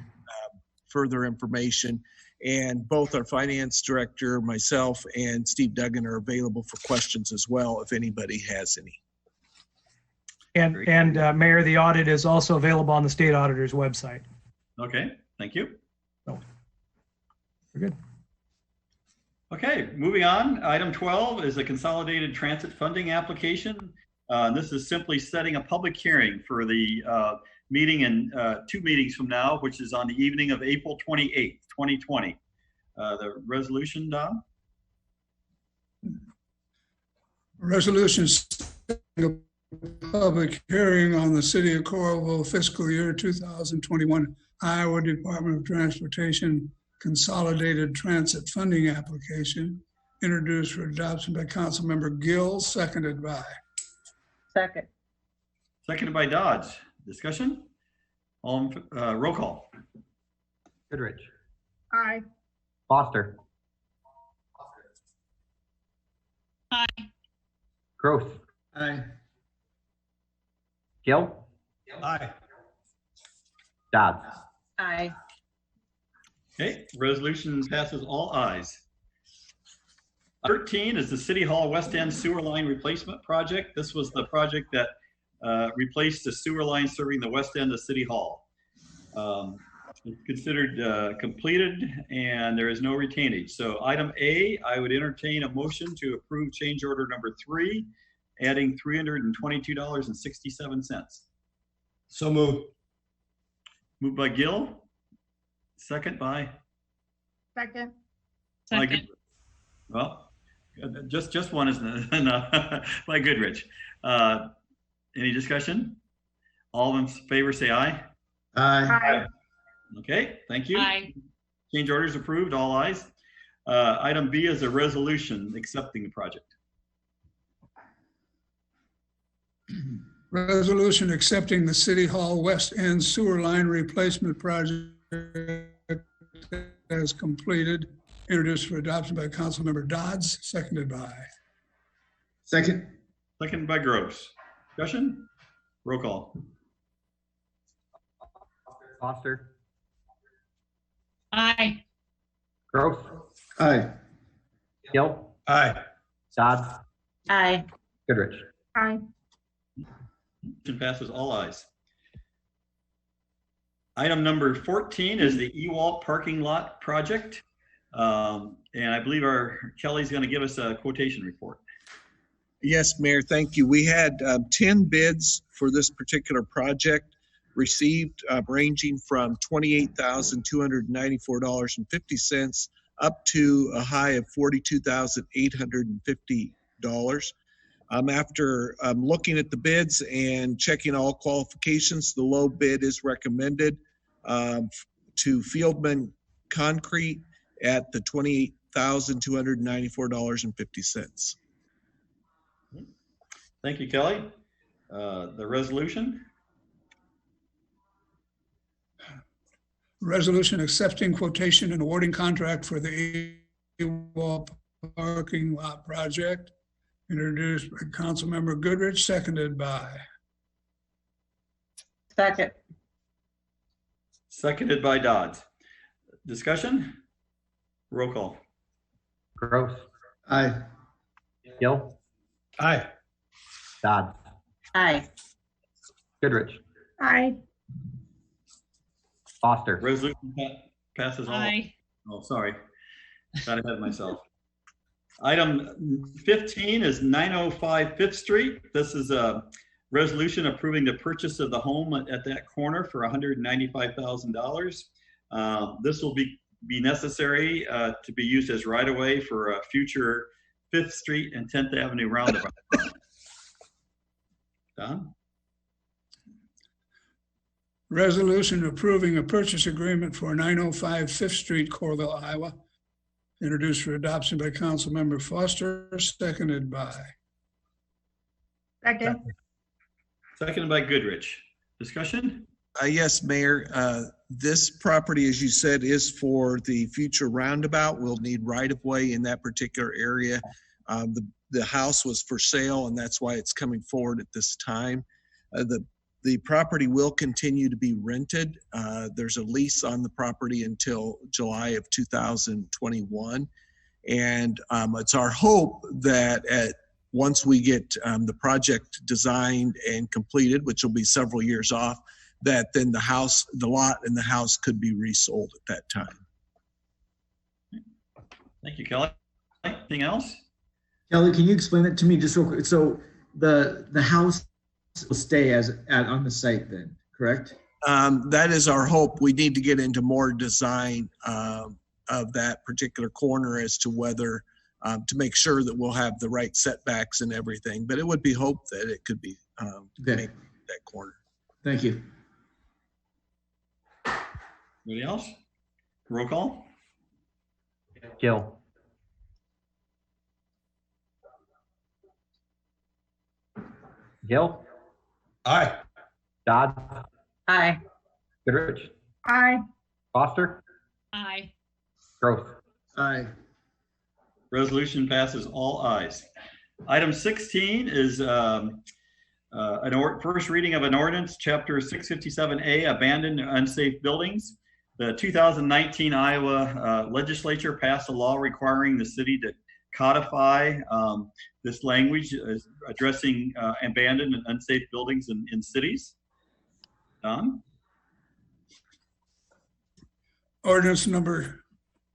further information. And both our finance director, myself, and Steve Duggan are available for questions as well if anybody has any. And Mayor, the audit is also available on the state auditor's website. Okay, thank you. We're good. Okay, moving on. Item 12 is a consolidated transit funding application. This is simply setting a public hearing for the meeting in 2 meetings from now, which is on the evening of April 28th, 2020. The resolution, Don? Resolution setting a public hearing on the City of Coralville fiscal year 2021 Iowa Department of Transportation Consolidated Transit Funding Application, introduced for adoption by Councilmember Gill, seconded by. Second. Seconded by Dodge. Discussion? Roll call. Goodrich. Aye. Foster. Aye. Gross. Aye. Gill. Aye. Dodds. Aye. Okay, resolution passes all ayes. 13 is the City Hall West End Sewer Line Replacement Project. This was the project that replaced the sewer line serving the west end of City Hall. It's considered completed and there is no retainage. So item A, I would entertain a motion to approve change order number 3, adding $322.67. So moved. Moved by Gill, second by? Second. Second. Well, just one is enough. By Goodrich. Any discussion? All in favor say aye. Aye. Aye. Okay, thank you. Aye. Change orders approved, all ayes. Item B is a resolution accepting the project. Resolution accepting the City Hall West End Sewer Line Replacement Project as completed, introduced for adoption by Councilmember Dodds, seconded by. Second. Second by Gross. Discussion? Roll call. Foster. Aye. Gross. Aye. Gill. Aye. Dodds. Aye. Goodrich. Aye. Motion passes all ayes. Item number 14 is the Ewalt parking lot project. And I believe our Kelly's going to give us a quotation report. Yes, Mayor, thank you. We had 10 bids for this particular project, received ranging from $28,294.50 up to a high of $42,850. After looking at the bids and checking all qualifications, the low bid is recommended to Fieldman Concrete at the $28,294.50. Thank you, Kelly. The resolution? Resolution accepting quotation and awarding contract for the Ewalt parking lot project, introduced by Councilmember Goodrich, seconded by. Second. Seconded by Dodds. Discussion? Roll call. Gross. Aye. Gill. Aye. Dodds. Aye. Goodrich. Aye. Foster. Resolution passes all. Aye. Oh, sorry. Got ahead of myself. Item 15 is 905 Fifth Street. This is a resolution approving the purchase of the home at that corner for $195,000. This will be necessary to be used as right-of-way for a future 5th Street and 10th Avenue roundabout. Don? Resolution approving a purchase agreement for 905 Fifth Street, Coralville, Iowa. Introduced for adoption by Councilmember Foster, seconded by. Second. Seconded by Goodrich. Discussion? Yes, Mayor. This property, as you said, is for the future roundabout. We'll need right-of-way in that particular area. The house was for sale, and that's why it's coming forward at this time. The property will continue to be rented. There's a lease on the property until July of 2021. And it's our hope that once we get the project designed and completed, which will be several years off, that then the lot and the house could be resold at that time. Thank you, Kelly. Anything else? Kelly, can you explain it to me just real quick? So the house will stay on the site then, correct? That is our hope. We need to get into more design of that particular corner as to whether to make sure that we'll have the right setbacks and everything. But it would be hoped that it could be made that corner. Thank you. Anybody else? Roll call. Gill. Gill. Aye. Dodds. Aye. Goodrich. Aye. Foster. Aye. Gross. Aye. Resolution passes all ayes. Item 16 is first reading of an ordinance, Chapter 657A, Abandoned and Unsafe Buildings. The 2019 Iowa legislature passed a law requiring the city to codify this language addressing abandoned and unsafe buildings in cities. Don? Ordinance number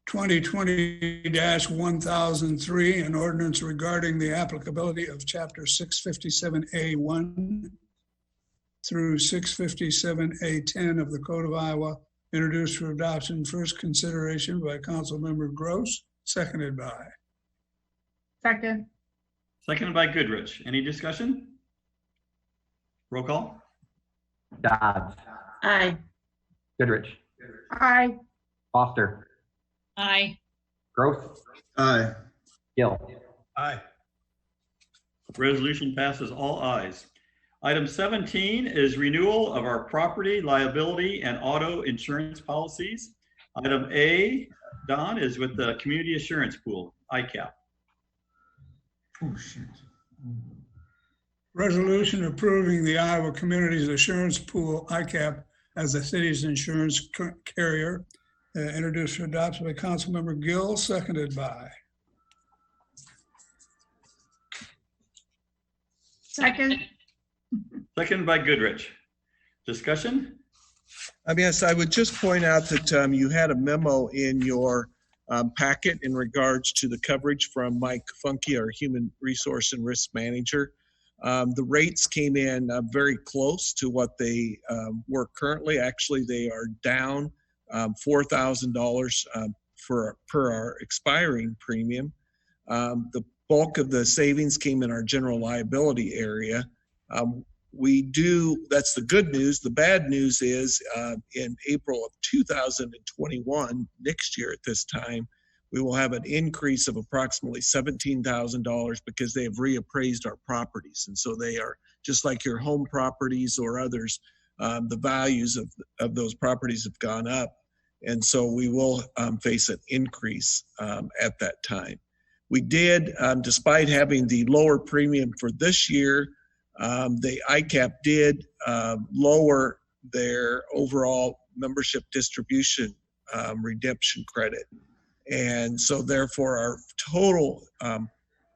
2020-1003, an ordinance regarding the applicability of Chapter 657A1 through 657A10 of the Code of Iowa, introduced for adoption, first consideration by Councilmember Gross, seconded by. Second. Seconded by Goodrich. Any discussion? Roll call. Dodds. Aye. Goodrich. Aye. Foster. Aye. Gross. Aye. Gill. Aye. Resolution passes all ayes. Item 17 is renewal of our property, liability, and auto insurance policies. Item A, Don, is with the Community Assurance Pool, ICAP. Oh, shit. Resolution approving the Iowa Communities Assurance Pool, ICAP, as the city's insurance carrier, introduced for adoption by Councilmember Gill, seconded by. Second. Seconded by Goodrich. Discussion? Yes, I would just point out that you had a memo in your packet in regards to the coverage from Mike Funky, our Human Resource and Risk Manager. The rates came in very close to what they were currently. Actually, they are down $4,000 per our expiring premium. The bulk of the savings came in our general liability area. That's the good news. The bad news is in April of 2021, next year at this time, we will have an increase of approximately $17,000 because they have reappraised our properties. And so they are just like your home properties or others, the values of those properties have gone up. And so we will face an increase at that time. We did, despite having the lower premium for this year, the ICAP did lower their overall membership distribution redemption credit. And so therefore our total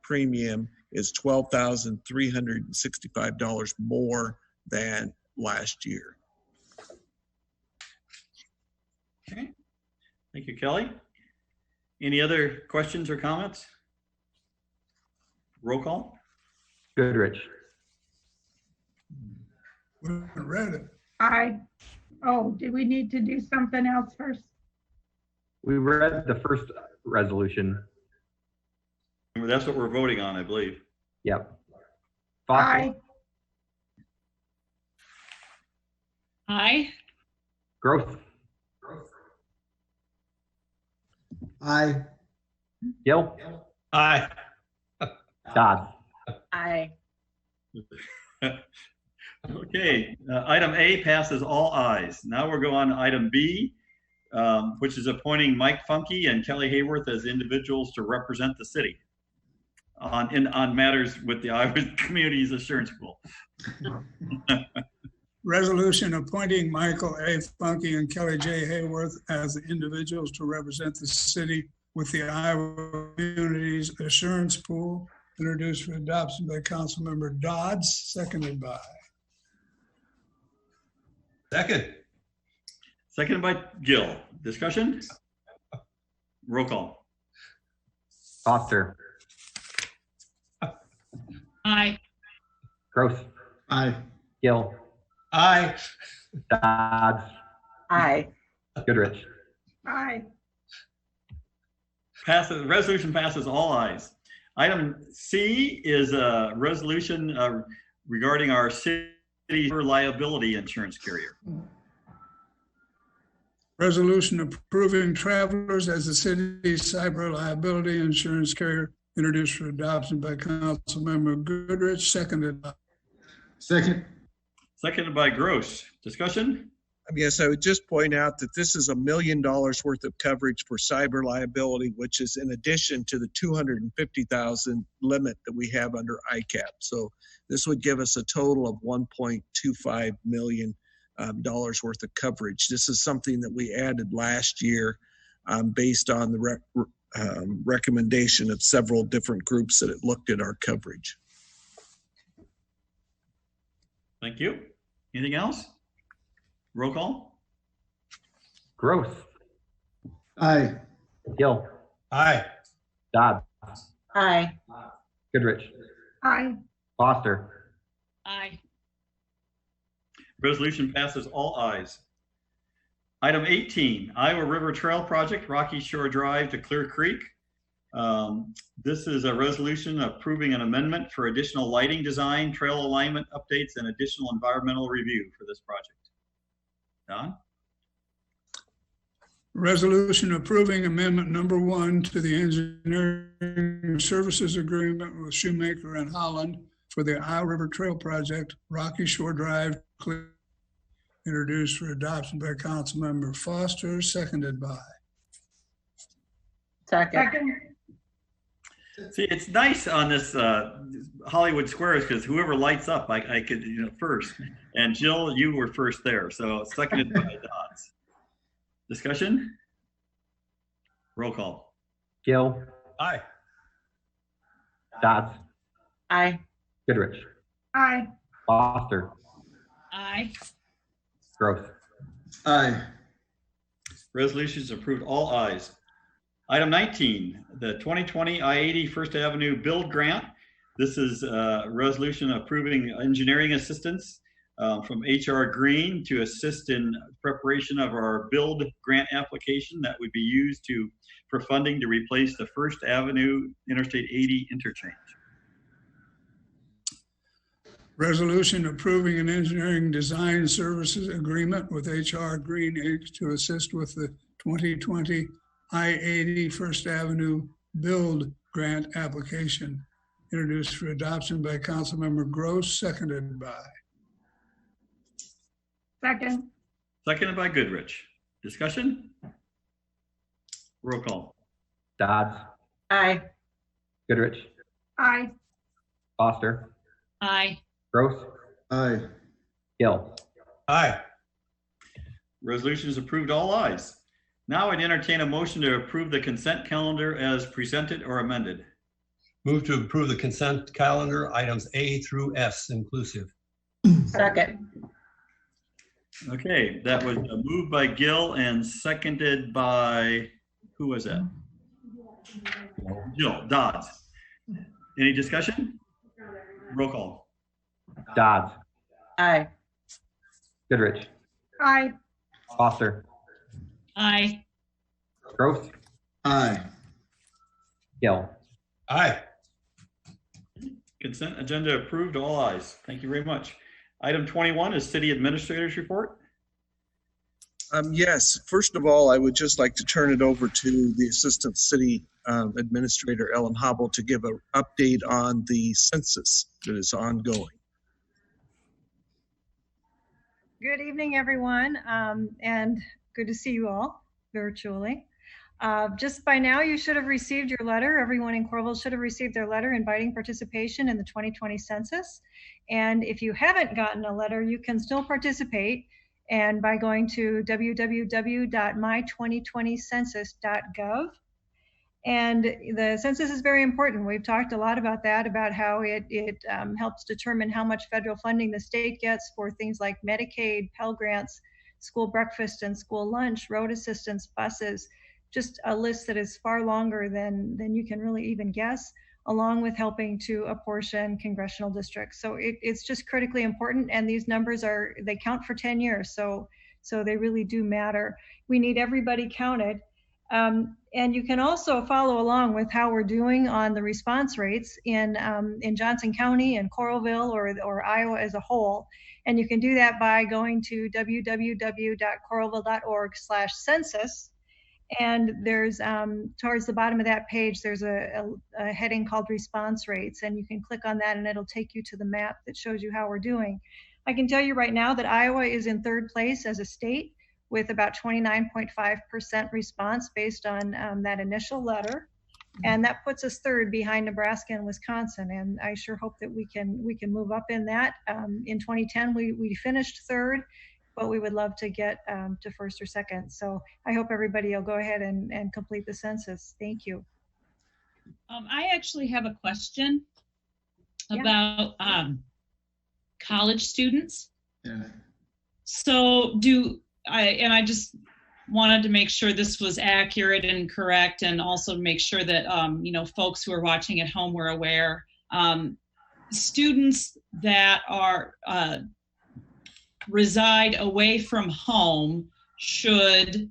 premium is $12,365 more than last year. Okay. Thank you, Kelly. Any other questions or comments? Roll call? Goodrich. We haven't read it. Aye. Oh, do we need to do something else first? We read the first resolution. That's what we're voting on, I believe. Yep. Foster. Aye. Aye. Gross. Aye. Gill. Aye. Dodds. Aye. Okay, item A passes all ayes. Now we're going to item B, which is appointing Mike Funky and Kelly Hayworth as individuals to represent the city on matters with the Iowa Communities Assurance Pool. Resolution appointing Michael A. Funky and Kelly J. Hayworth as the individuals to represent the city with the Iowa Communities Assurance Pool, introduced for adoption by Councilmember Dodds, seconded by. Second. Seconded by Gill. Discussion? Roll call. Foster. Aye. Gross. Aye. Gill. Aye. Dodds. Aye. Goodrich. Aye. Resolution passes all ayes. Item C is a resolution regarding our city liability insurance carrier. Resolution approving Travelers as the city's cyber liability insurance carrier, introduced for adoption by Councilmember Goodrich, seconded by. Second. Seconded by Gross. Discussion? Yes, I would just point out that this is $1 million worth of coverage for cyber liability, which is in addition to the $250,000 limit that we have under ICAP. So this would give us a total of $1.25 million worth of coverage. This is something that we added last year based on the recommendation of several different groups that had looked at our coverage. Thank you. Anything else? Roll call. Gross. Aye. Gill. Aye. Dodds. Aye. Goodrich. Aye. Foster. Aye. Resolution passes all ayes. Item 18, Iowa River Trail Project, Rocky Shore Drive to Clear Creek. This is a resolution approving an amendment for additional lighting design, trail alignment updates, and additional environmental review for this project. Don? Resolution approving amendment number 1 to the engineering services agreement with Shoemaker and Holland for the Iowa River Trail Project, Rocky Shore Drive, introduced for adoption by Councilmember Foster, seconded by. Second. See, it's nice on this Hollywood Squares because whoever lights up, I could, first. And Jill, you were first there, so seconded by Dodds. Discussion? Roll call. Gill. Aye. Dodds. Aye. Goodrich. Aye. Foster. Aye. Gross. Aye. Resolutions approved all ayes. Item 19, the 2020 I-80 First Avenue Build Grant. This is a resolution approving engineering assistance from HR Green to assist in preparation of our build grant application that would be used for funding to replace the First Avenue Interstate 80 interchange. Resolution approving an engineering design services agreement with HR Green Inc. to assist with the 2020 I-80 First Avenue Build Grant application, introduced for adoption by Councilmember Gross, seconded by. Second. Seconded by Goodrich. Discussion? Roll call. Dodds. Aye. Goodrich. Aye. Foster. Aye. Gross. Aye. Gill. Aye. Resolution is approved all ayes. Now I'd entertain a motion to approve the consent calendar as presented or amended. Move to approve the consent calendar, items A through S inclusive. Second. Okay, that was moved by Gill and seconded by, who was that? Jill, Dodds. Any discussion? Roll call. Dodds, Aye. Goodrich, Aye. Foster, Aye. Gross, Aye. Gill. Aye. Consent agenda approved, all ayes. Thank you very much. Item 21 is City Administrator's Report. Yes, first of all, I would just like to turn it over to the Assistant City Administrator, Ellen Hobble, to give an update on the census that is ongoing. Good evening, everyone, and good to see you all virtually. Just by now, you should have received your letter. Everyone in Coralville should have received their letter inviting participation in the 2020 census. And if you haven't gotten a letter, you can still participate, and by going to www.my2020census.gov. And the census is very important. We've talked a lot about that, about how it helps determine how much federal funding the state gets for things like Medicaid, Pell Grants, school breakfast and school lunch, road assistance, buses, just a list that is far longer than you can really even guess, along with helping to apportion congressional districts. So it's just critically important, and these numbers they count for 10 years, so they really do matter. We need everybody counted. And you can also follow along with how we're doing on the response rates in Johnson County and Coralville or Iowa as a whole. And you can do that by going to www.coralville.org/census. And there's towards the bottom of that page, there's a heading called response rates, and you can click on that and it'll take you to the map that shows you how we're doing. I can tell you right now that Iowa is in third place as a state, with about 29.5% response based on that initial letter. And that puts us third behind Nebraska and Wisconsin. And I sure hope that we can move up in that. In 2010, we finished third, but we would love to get to first or second. So I hope everybody will go ahead and complete the census. Thank you. I actually have a question about college students. Yeah. So I just wanted to make sure this was accurate and correct, and also to make sure that folks who are watching at home were aware. Students that are reside away from home should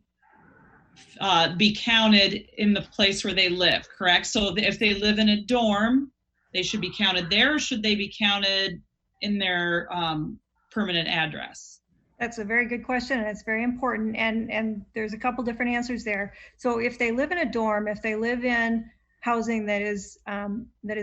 be counted in the place where they live, correct? So if they live in a dorm, they should be counted there, or should they be counted in their permanent address? That's a very good question, and it's very important, and there's a couple different answers there. So if they live in a dorm, if they live in housing that is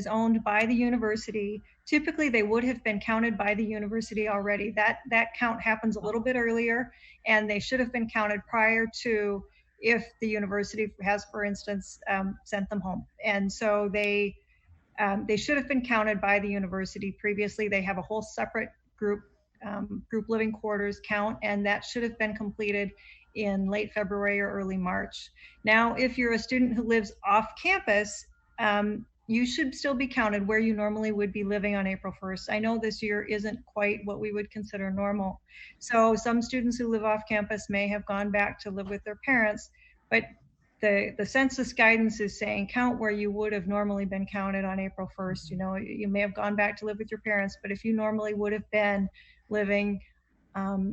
owned by the university, typically they would have been counted by the university already. That count happens a little bit earlier, and they should have been counted prior to if the university has, for instance, sent them home. And so they should have been counted by the university previously. They have a whole separate group living quarters count, and that should have been completed in late February or early March. Now, if you're a student who lives off campus, you should still be counted where you normally would be living on April 1st. I know this year isn't quite what we would consider normal. So some students who live off campus may have gone back to live with their parents, but the census guidance is saying count where you would have normally been counted on April 1st. You may have gone back to live with your parents, but if you normally would have been living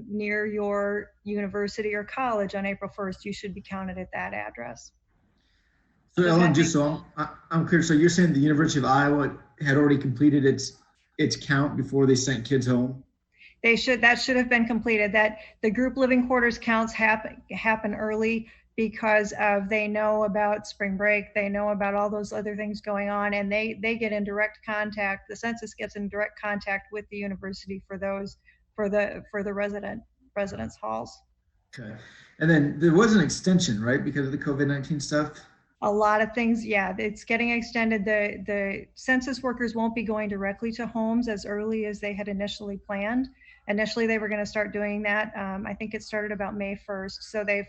near your university or college on April 1st, you should be counted at that address. So Ellen, just so I'm clear, so you're saying the University of Iowa had already completed its count before they sent kids home? That should have been completed. That the group living quarters counts happen early because they know about spring break, they know about all those other things going on, and they get in direct contact. The census gets in direct contact with the university for the residence halls. Okay, and then there was an extension, right, because of the COVID-19 stuff? A lot of things, yeah, it's getting extended. The census workers won't be going directly to homes as early as they had initially planned. Initially, they were going to start doing that. I think it started about May 1st. So they've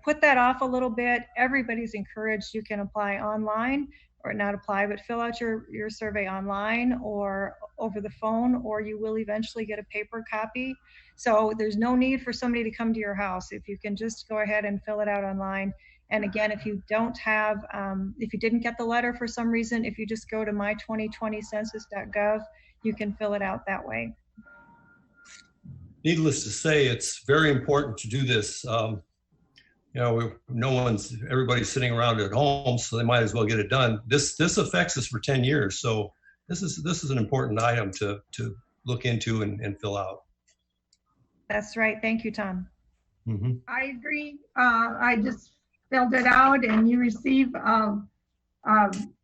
put that off a little bit. Everybody's encouraged. You can apply online, or not apply, but fill out your survey online or over the phone, or you will eventually get a paper copy. So there's no need for somebody to come to your house. If you can just go ahead and fill it out online, And again, if you don't have, if you didn't get the letter for some reason, if you just go to my2020census.gov, you can fill it out that way. Needless to say, it's very important to do this. You know, everybody's sitting around at home, so they might as well get it done. This affects us for 10 years. So this is an important item to look into and fill out. That's right. Thank you, Tom. Mm-hmm. I agree. I just filled it out, and you receive,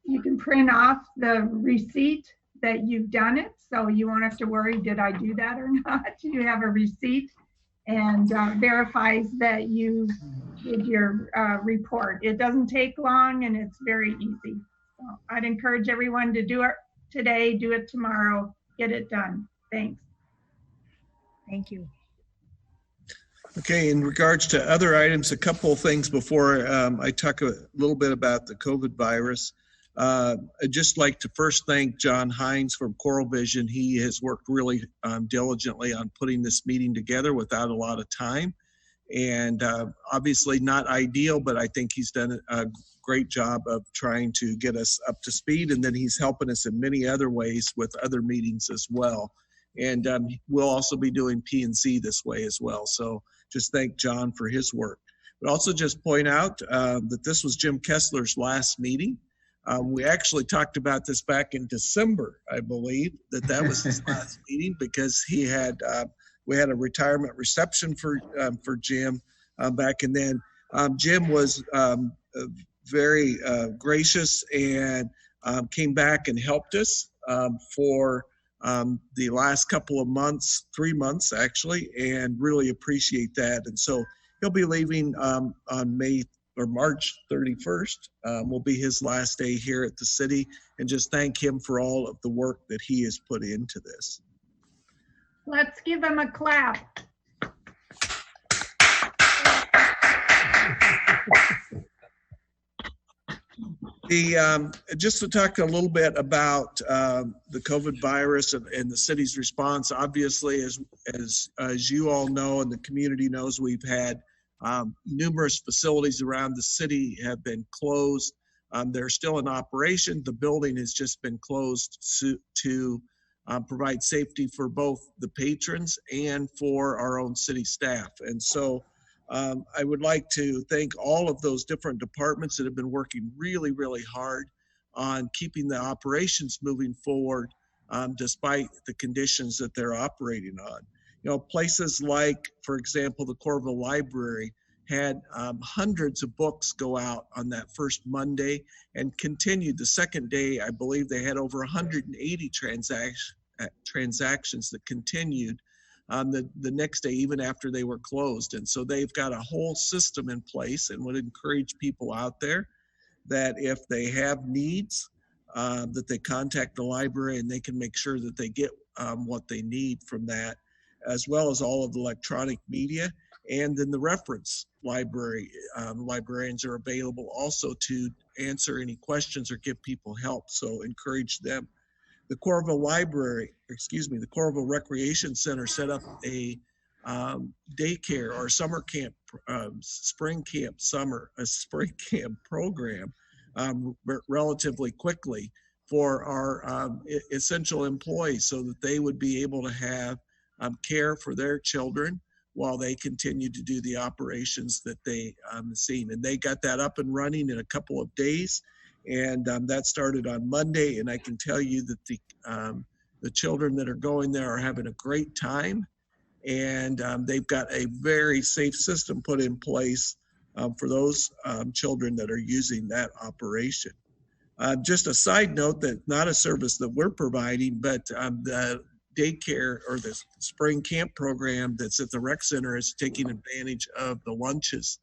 you can print off the receipt that you've done it. So you won't have to worry, did I do that or not? You have a receipt and verifies that you did your report. It doesn't take long and it's very easy. So I'd encourage everyone to do it today, do it tomorrow, get it done. Thanks. Thank you. Okay, in regards to other items, a couple of things before I talk a little bit about the COVID virus. I'd just like to first thank John Hines from Coral Vision. He has worked really diligently on putting this meeting together without a lot of time. And obviously not ideal, but I think he's done a great job of trying to get us up to speed. And then he's helping us in many other ways with other meetings as well. And we'll also be doing P&C this way as well. So just thank John for his work. But also just point out that this was Jim Kessler's last meeting. We actually talked about this back in December, I believe, that was his last meeting because he had we had a retirement reception for Jim back, and then Jim was very gracious and came back and helped us for the last couple of months, 3 months actually, and really appreciate that. And so he'll be leaving on March 31st will be his last day here at the city, and just thank him for all of the work that he has put into this. Let's give him a clap. Just to talk a little bit about the COVID virus and the city's response. Obviously, as you all know and the community knows, we've had numerous facilities around the city have been closed. They're still in operation. The building has just been closed to provide safety for both the patrons and for our own city staff. And so I would like to thank all of those different departments that have been working really, really hard on keeping the operations moving forward despite the conditions that they're operating on. You know, places like, for example, the Coralville Library had hundreds of books go out on that first Monday and continued the second day. I believe they had over 180 transactions that continued on the next day, even after they were closed. And so they've got a whole system in place, and would encourage people out there that if they have needs, that they contact the library and they can make sure that they get what they need from that, as well as all of the electronic media. And then the reference library, librarians are available also to answer any questions or give people help. So encourage them. The Coralville the Coralville Recreation Center set up a daycare or summer camp, spring camp program relatively quickly for our essential employees, so that they would be able to have care for their children while they continue to do the operations that they seen. And they got that up and running in a couple of days. And that started on Monday. And I can tell you that the children that are going there are having a great time. And they've got a very safe system put in place for those children that are using that operation. Just a side note, that not a service that we're providing, but the daycare or the spring camp program that's at the rec center is taking advantage of the lunches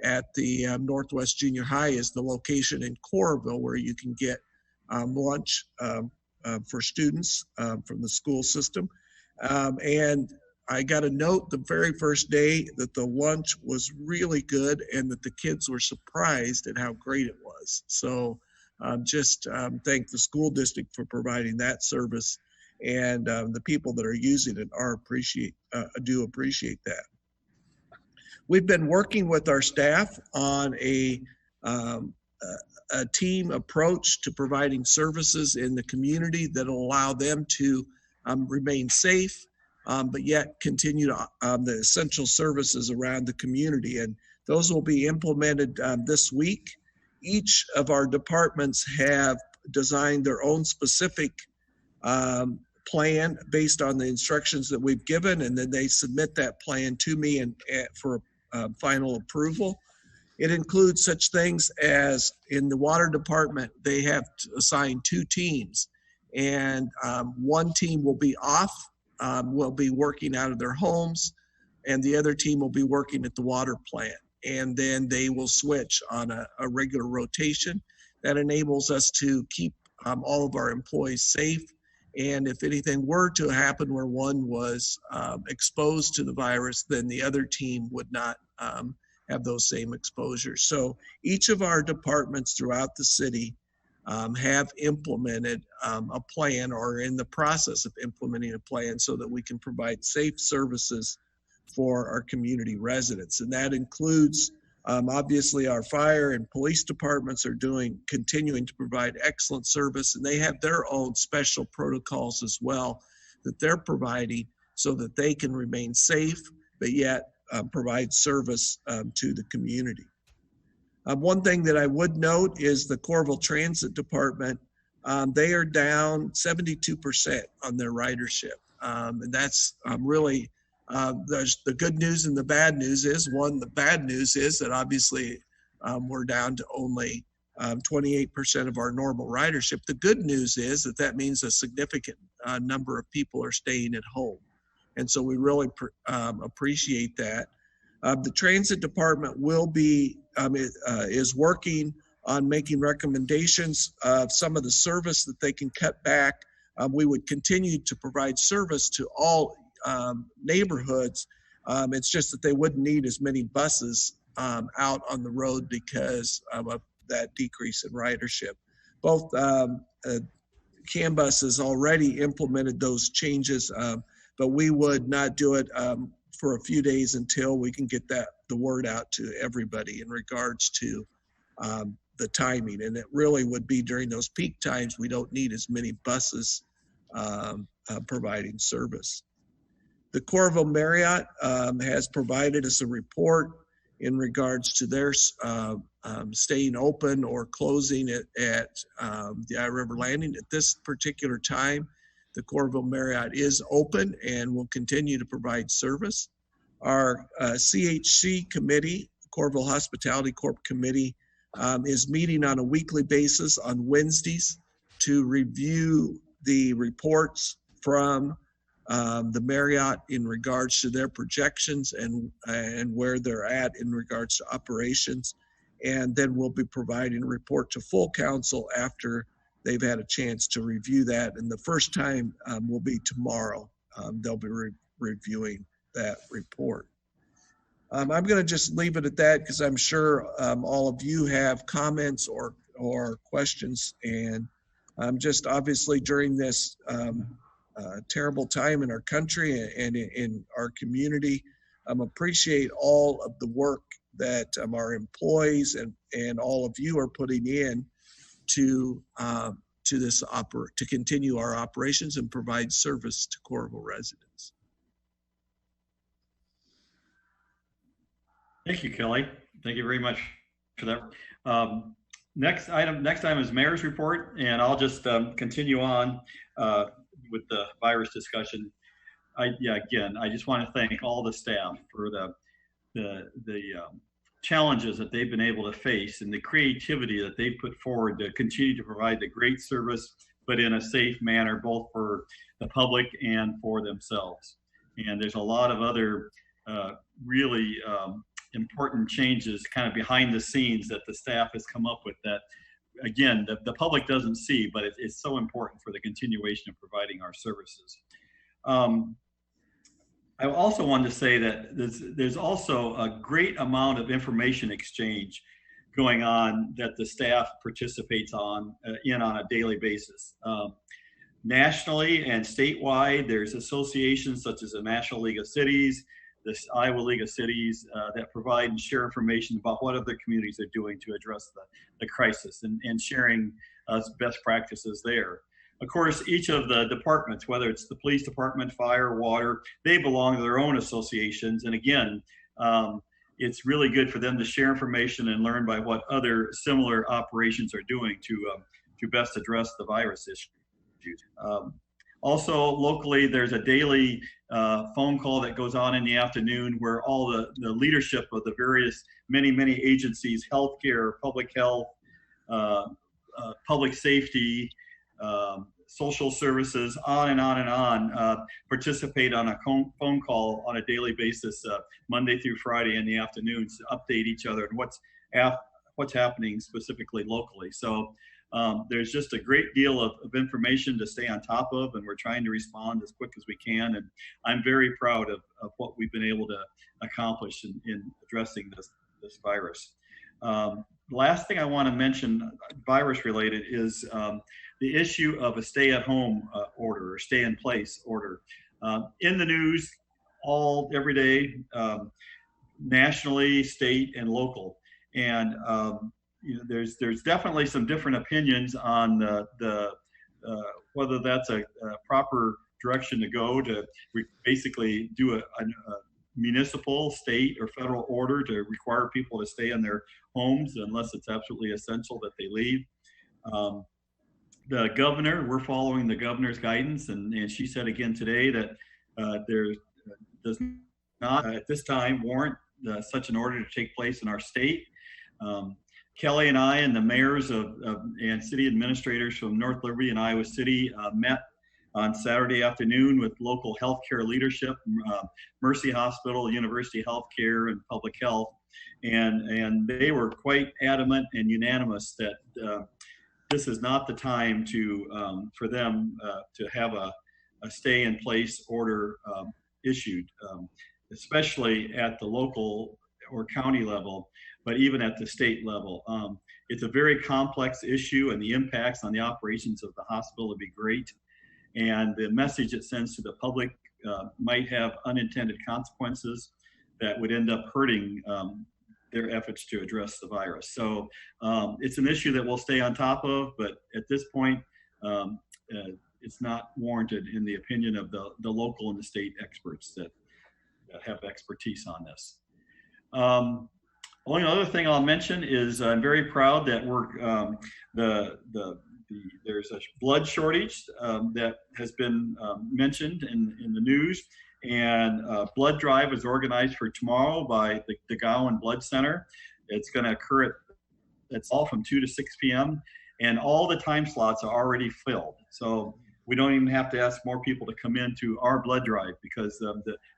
at the Northwest Junior High, is the location in Coralville where you can get lunch for students from the school system. And I got a note the very first day that the lunch was really good and that the kids were surprised at how great it was. So just thank the school district for providing that service, and the people that are using it do appreciate that. We've been working with our staff on a team approach to providing services in the community that will allow them to remain safe, but yet continue to, the essential services around the community. And those will be implemented this week. Each of our departments have designed their own specific plan based on the instructions that we've given, and then they submit that plan to me and for final approval. It includes such things as in the water department, they have assigned 2 teams, and one team will be off, will be working out of their homes, and the other team will be working at the water plant. And then they will switch on a regular rotation. That enables us to keep all of our employees safe. And if anything were to happen where one was exposed to the virus, then the other team would not have those same exposures. So each of our departments throughout the city have implemented a plan or are in the process of implementing a plan so that we can provide safe services for our community residents. And that includes, obviously, our fire and police departments are continuing to provide excellent service, and they have their own special protocols as well that they're providing so that they can remain safe, but yet provide service to the community. One thing that I would note is the Coralville Transit Department. They are down 72% on their ridership. And that's really, there's the good news and the bad news is, one, the bad news is that obviously we're down to only 28% of our normal ridership. The good news is that that means a significant number of people are staying at home. And so we really appreciate that. The transit department will be, is working on making recommendations of some of the service that they can cut back. We would continue to provide service to all neighborhoods. It's just that they wouldn't need as many buses out on the road because of that decrease in ridership. Both CAN Bus has already implemented those changes, but we would not do it for a few days until we can get the word out to everybody in regards to the timing. And it really would be during those peak times, we don't need as many buses providing service. The Coralville Marriott has provided us a report in regards to their staying open or closing at the I River Landing. At this particular time, the Coralville Marriott is open and will continue to provide service. Our CHC committee, Coralville Hospitality Corp Committee, is meeting on a weekly basis on Wednesdays to review the reports from the Marriott in regards to their projections and where they're at in regards to operations. And then we'll be providing a report to full council after they've had a chance to review that. And the first time will be tomorrow. They'll be reviewing that report. I'm going to just leave it at that because I'm sure all of you have comments or questions. And just obviously during this terrible time in our country and in our community, appreciate all of the work that our employees and all of you are putting in to this to continue our operations and provide service to Coralville residents. Thank you, Kelly. Thank you very much for that. Next item is mayor's report, and I'll just continue on with the virus discussion. Again, I just want to thank all the staff for the challenges that they've been able to face and the creativity that they've put forward to continue to provide the great service, but in a safe manner, both for the public and for themselves. And there's a lot of other really important changes kind of behind the scenes that the staff has come up with that, again, the public doesn't see, but it's so important for the continuation of providing our services. I also wanted to say that there's also a great amount of information exchange going on that the staff participates on a daily basis. Nationally and statewide, there's associations such as the National League of Cities, this Iowa League of Cities that provide and share information about what other communities are doing to address the crisis, and sharing best practices there. Of course, each of the departments, whether it's the police department, fire, water, they belong to their own associations. And again, it's really good for them to share information and learn by what other similar operations are doing to best address the virus issues. Also, locally, there's a daily phone call that goes on in the afternoon where all the leadership of the various many agencies, healthcare, public health, public safety, social services, on and on and on, participate on a phone call on a daily basis, Monday through Friday in the afternoons, to update each other on what's happening specifically locally. So there's just a great deal of information to stay on top of, and we're trying to respond as quick as we can. And I'm very proud of what we've been able to accomplish in addressing this virus. The last thing I want to mention, virus related, is the issue of a stay-at-home order or stay-in-place order. In the news every day, nationally, state, and local. And there's definitely some different opinions on whether that's a proper direction to go to basically do a municipal, state, or federal order to require people to stay in their homes unless it's absolutely essential that they leave. The governor, we're following the governor's guidance, and she said again today that there does not at this time warrant such an order to take place in our state. Kelly and I and the mayors and city administrators from North Liberty and Iowa City met on Saturday afternoon with local healthcare leadership, Mercy Hospital, University Healthcare, and Public Health, and they were quite adamant and unanimous that this is not the time for them to have a stay-in-place order issued, especially at the local or county level, but even at the state level. It's a very complex issue, and the impacts on the operations of the hospital would be great. And the message it sends to the public might have unintended consequences that would end up hurting their efforts to address the virus. So it's an issue that we'll stay on top of, but at this point, it's not warranted in the opinion of the local and the state experts that have expertise on this. Only other thing I'll mention is I'm very proud that there's a blood shortage that has been mentioned in the news, and blood drive is organized for tomorrow by the Gowan Blood Center. It's going to occur it's all from 2 to 6 p.m. and all the time slots are already filled. So we don't even have to ask more people to come into our blood drive because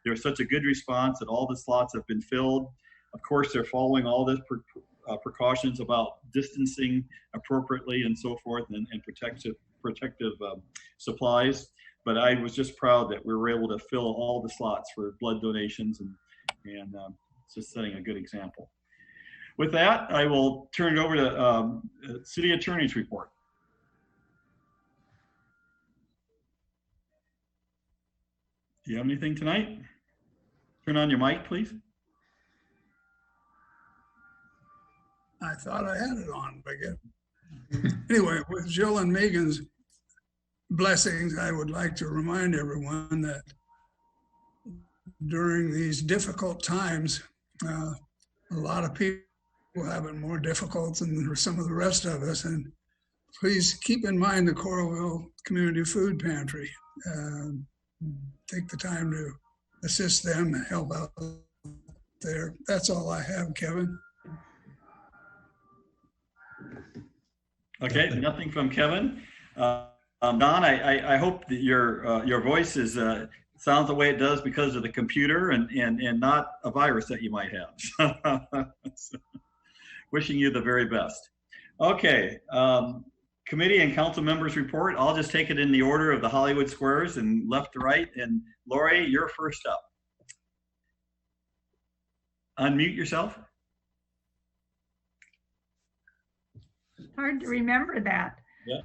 there's such a good response that all the slots have been filled. Of course, they're following all the precautions about distancing appropriately and so forth, and protective supplies. But I was just proud that we were able to fill all the slots for blood donations, and it's just setting a good example. With that, I will turn it over to City Attorney's report. Do you have anything tonight? Turn on your mic, please. I thought I had it on, but anyway, with Jill and Megan's blessings, I would like to remind everyone that during these difficult times, a lot of people have it more difficult than some of the rest of us. And please keep in mind the Coralville Community Food Pantry. Take the time to assist them and help out there. That's all I have, Kevin. Okay, nothing from Kevin. Don, I hope that your voice sounds the way it does because of the computer and not a virus that you might have. So, wishing you the very best. Okay, committee and council members report. I'll just take it in the order of the Hollywood squares and left to right. And Lori, you're first up. Unmute yourself. Hard to remember that. Yeah.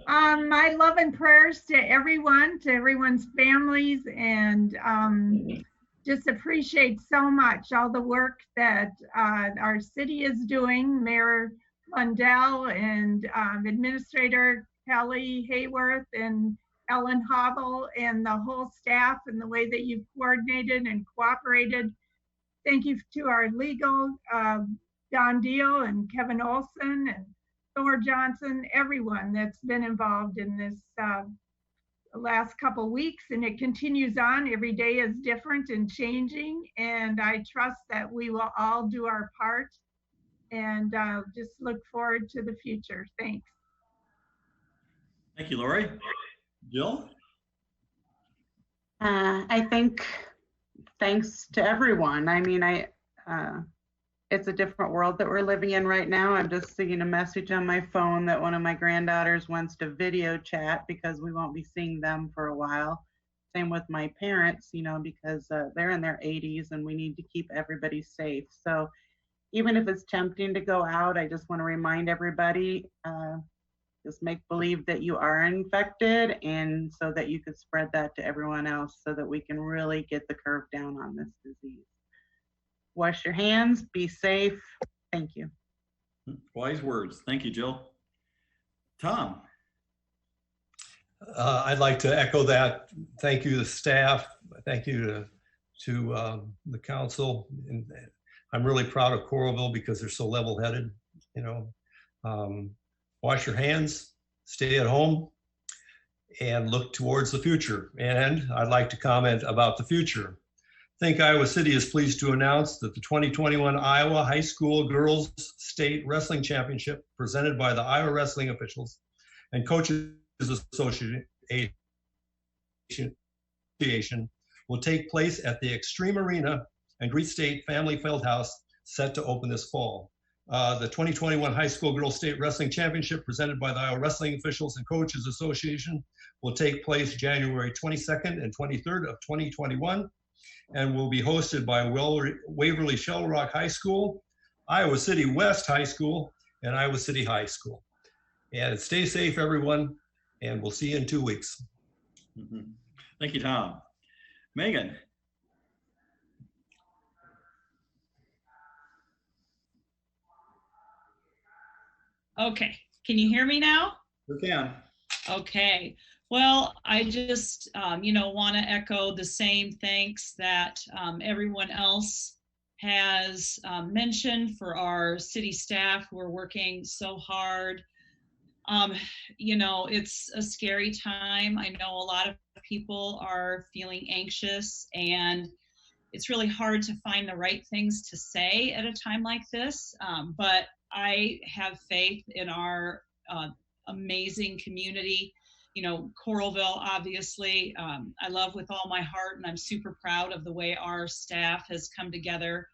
My love and prayers to everyone's families, and just appreciate so much all the work that our city is doing. Mayor Lundell and Administrator Kelly Hayworth and Ellen Hobble and the whole staff and the way that you've coordinated and cooperated. Thank you to our legal, Don Deal and Kevin Olson and Thor Johnson, everyone that's been involved in this last couple weeks, and it continues on. Every day is different and changing, and I trust that we will all do our part, and just look forward to the future. Thanks. Thank you, Lori. Jill? I think thanks to everyone. I mean, it's a different world that we're living in right now. I'm just seeing a message on my phone that one of my granddaughters wants to video chat because we won't be seeing them for a while. Same with my parents, you know, because they're in their 80s and we need to keep everybody safe. So even if it's tempting to go out, I just want to remind everybody, just make believe that you are infected, and so that you could spread that to everyone else so that we can really get the curve down on this disease. Wash your hands, be safe. Thank you. Wise words. Thank you, Jill. Tom? I'd like to echo that. Thank you to the staff. Thank you to the council. And I'm really proud of Coralville because they're so level-headed. You know, wash your hands, stay at home, and look towards the future. And I'd like to comment about the future. I think Iowa City is pleased to announce that the 2021 Iowa High School Girls State Wrestling Championship, presented by the Iowa Wrestling Officials and Coaches Association, will take place at the Extreme Arena and Greece State Family Fieldhouse, set to open this fall. The 2021 High School Girls State Wrestling Championship, presented by the Iowa Wrestling Officials and Coaches Association, will take place January 22nd and 23rd of 2021 and will be hosted by Waverly Shell Rock High School, Iowa City West High School, and Iowa City High School. And stay safe, everyone, and we'll see you in 2 weeks. Mm-hmm. Thank you, Tom. Megan? Okay, can you hear me now? We can. Okay, well, I just, you know, want to echo the same thanks that everyone else has mentioned for our city staff who are working so hard. You know, it's a scary time. I know a lot of people are feeling anxious, and it's really hard to find the right things to say at a time like this. But I have faith in our amazing community. You know, Coralville, obviously, I love with all my heart, and I'm super proud of the way our staff has come together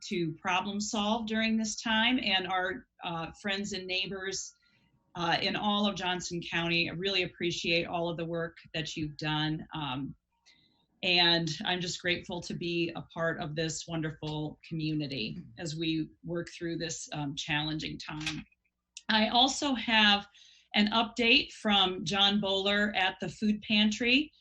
to problem solve during this time, and our friends and neighbors in all of Johnson County. I really appreciate all of the work that you've done. And I'm just grateful to be a part of this wonderful community as we work through this challenging time. I also have an update from John Bowler at the food pantry.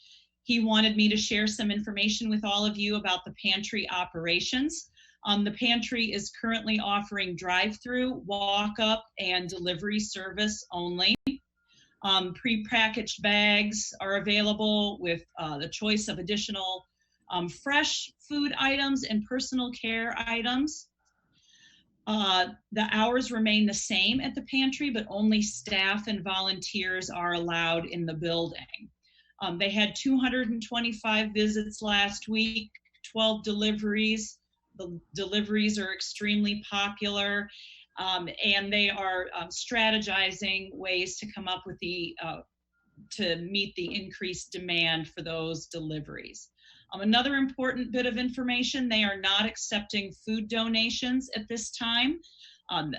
He wanted me to share some information with all of you about the pantry operations. The pantry is currently offering drive-through, walk-up, and delivery service only. Pre-packaged bags are available with the choice of additional fresh food items and personal care items. The hours remain the same at the pantry, but only staff and volunteers are allowed in the building. They had 225 visits last week, 12 deliveries. The deliveries are extremely popular, and they are strategizing ways to come up with to meet the increased demand for those deliveries. Another important bit of information, they are not accepting food donations at this time,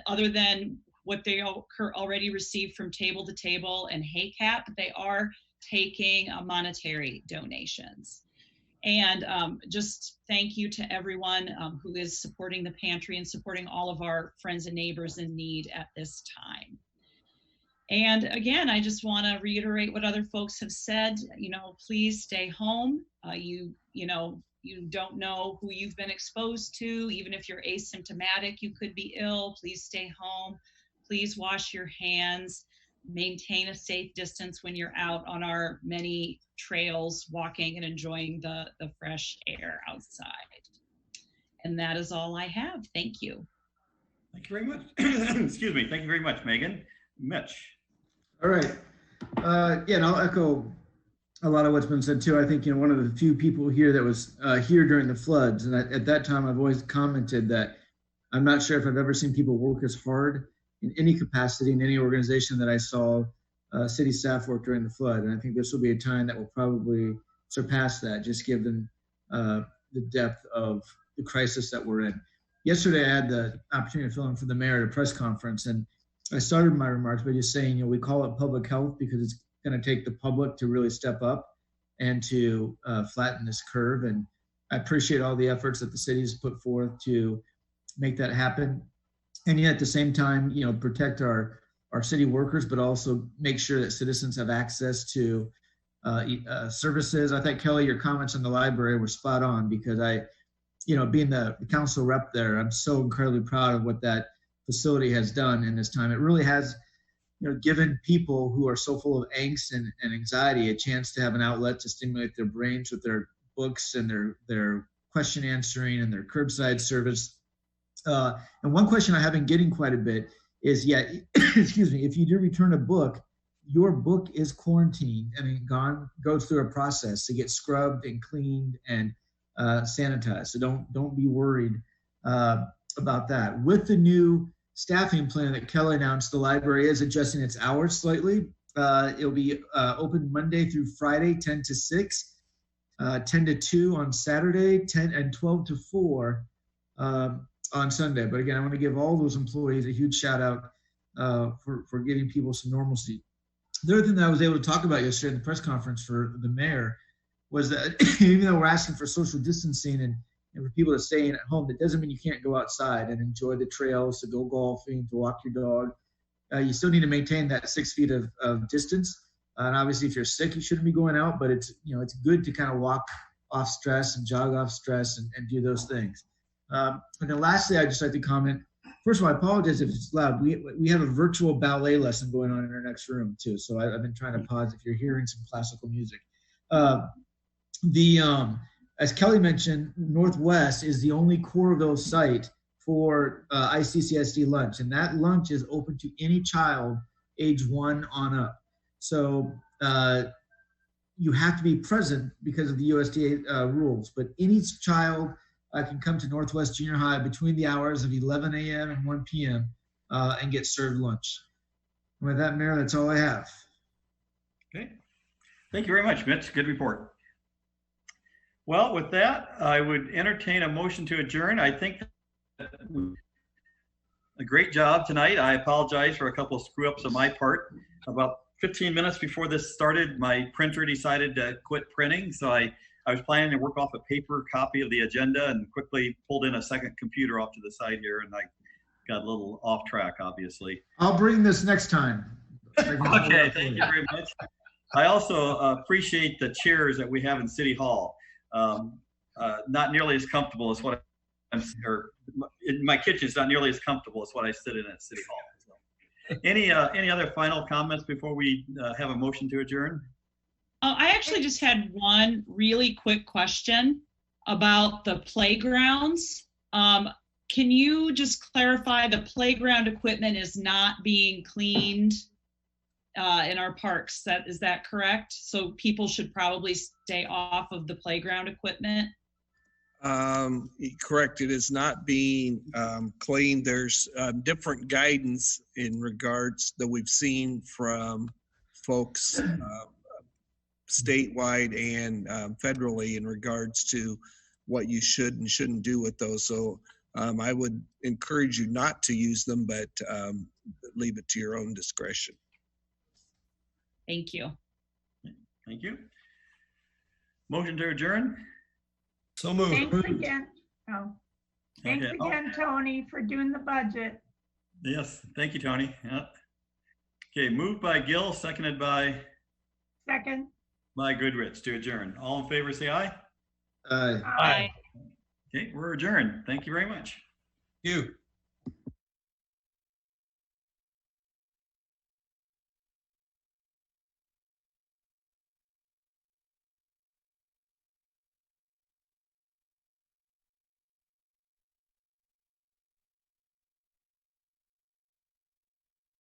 other than what they already received from Table to Table and HACAP. They are taking monetary donations. And just thank you to everyone who is supporting the pantry and supporting all of our friends and neighbors in need at this time. And again, I just want to reiterate what other folks have said. You know, please stay home. You know, you don't know who you've been exposed to. Even if you're asymptomatic, you could be ill. Please stay home. Please wash your hands. Maintain a safe distance when you're out on our many trails, walking and enjoying the fresh air outside. And that is all I have. Thank you. Thank you very much. Excuse me. Thank you very much, Megan. Mitch. All right. Yeah, and I'll echo a lot of what's been said too. I think, one of the few people here that was here during the floods. And at that time, I've always commented that I'm not sure if I've ever seen people work as hard in any capacity in any organization that I saw city staff work during the flood. And I think this will be a time that will probably surpass that, just given the depth of the crisis that we're in. Yesterday, I had the opportunity to fill in for the mayor at a press conference, and I started my remarks by just saying, we call it public health because it's going to take the public to really step up and to flatten this curve. And I appreciate all the efforts that the city has put forth to make that happen. And yet at the same time, protect our city workers, but also make sure that citizens have access to services. I think, Kelly, your comments on the library were spot on, because being the council rep there, I'm so incredibly proud of what that facility has done in this time. It really has, given people who are so full of angst and anxiety a chance to have an outlet to stimulate their brains with their books and their question answering and their curbside service. And one question I have been getting quite a bit is, excuse me, if you do return a book, your book is quarantined and goes through a process to get scrubbed and cleaned and sanitized. So don't be worried about that. With the new staffing plan that Kelly announced, the library is adjusting its hours slightly. It'll be open Monday through Friday, 10 to 6, 10 to 2 on Saturday, 10 and 12 to 4 on Sunday. But again, I want to give all those employees a huge shout out for giving people some normalcy. The other thing that I was able to talk about yesterday in the press conference for the mayor was that even though we're asking for social distancing and for people to stay in at home, that doesn't mean you can't go outside and enjoy the trails, to go golfing, to walk your dog. You still need to maintain that 6 feet of distance. And obviously, if you're sick, you shouldn't be going out, but it's good to kind of walk off stress and jog off stress and do those things. And then lastly, I'd just like to comment. First of all, I apologize if it's loud. We have a virtual ballet lesson going on in our next room too. So I've been trying to pause if you're hearing some classical music. As Kelly mentioned, Northwest is the only Coralville site for ICCSD lunch, and that lunch is open to any child age 1 on up. So you have to be present because of the USDA rules, but any child can come to Northwest Junior High between the hours of 11 a.m. and 1 p.m. And get served lunch. With that, Mayor, that's all I have. Okay. Thank you very much, Mitch. Good report. Well, with that, I would entertain a motion to adjourn. I think a great job tonight. I apologize for a couple of screw ups on my part. About 15 minutes before this started, my printer decided to quit printing. So I was planning to work off a paper copy of the agenda and quickly pulled in a second computer off to the side here, and I got a little off track, obviously. I'll bring this next time. Okay, thank you very much. I also appreciate the chairs that we have in City Hall. Not nearly as comfortable as what or in my kitchen is not nearly as comfortable as what I sit in at City Hall. So, any other final comments before we have a motion to adjourn? I actually just had one really quick question about the playgrounds. Can you just clarify the playground equipment is not being cleaned in our parks? Is that correct? So people should probably stay off of the playground equipment? Correct. It is not being cleaned. There's different guidance in regards that we've seen from folks statewide and federally in regards to what you should and shouldn't do with those. So I would encourage you not to use them, but leave it to your own discretion. Thank you. Thank you. Motion to adjourn? So moved. Thanks again. Thanks again, Tony, for doing the budget. Yes, thank you, Tony. Yeah. Okay, moved by Gill, seconded by? Second. By Goodrich to adjourn. All in favor, say aye. Aye. Aye. Okay, we're adjourned. Thank you very much. You.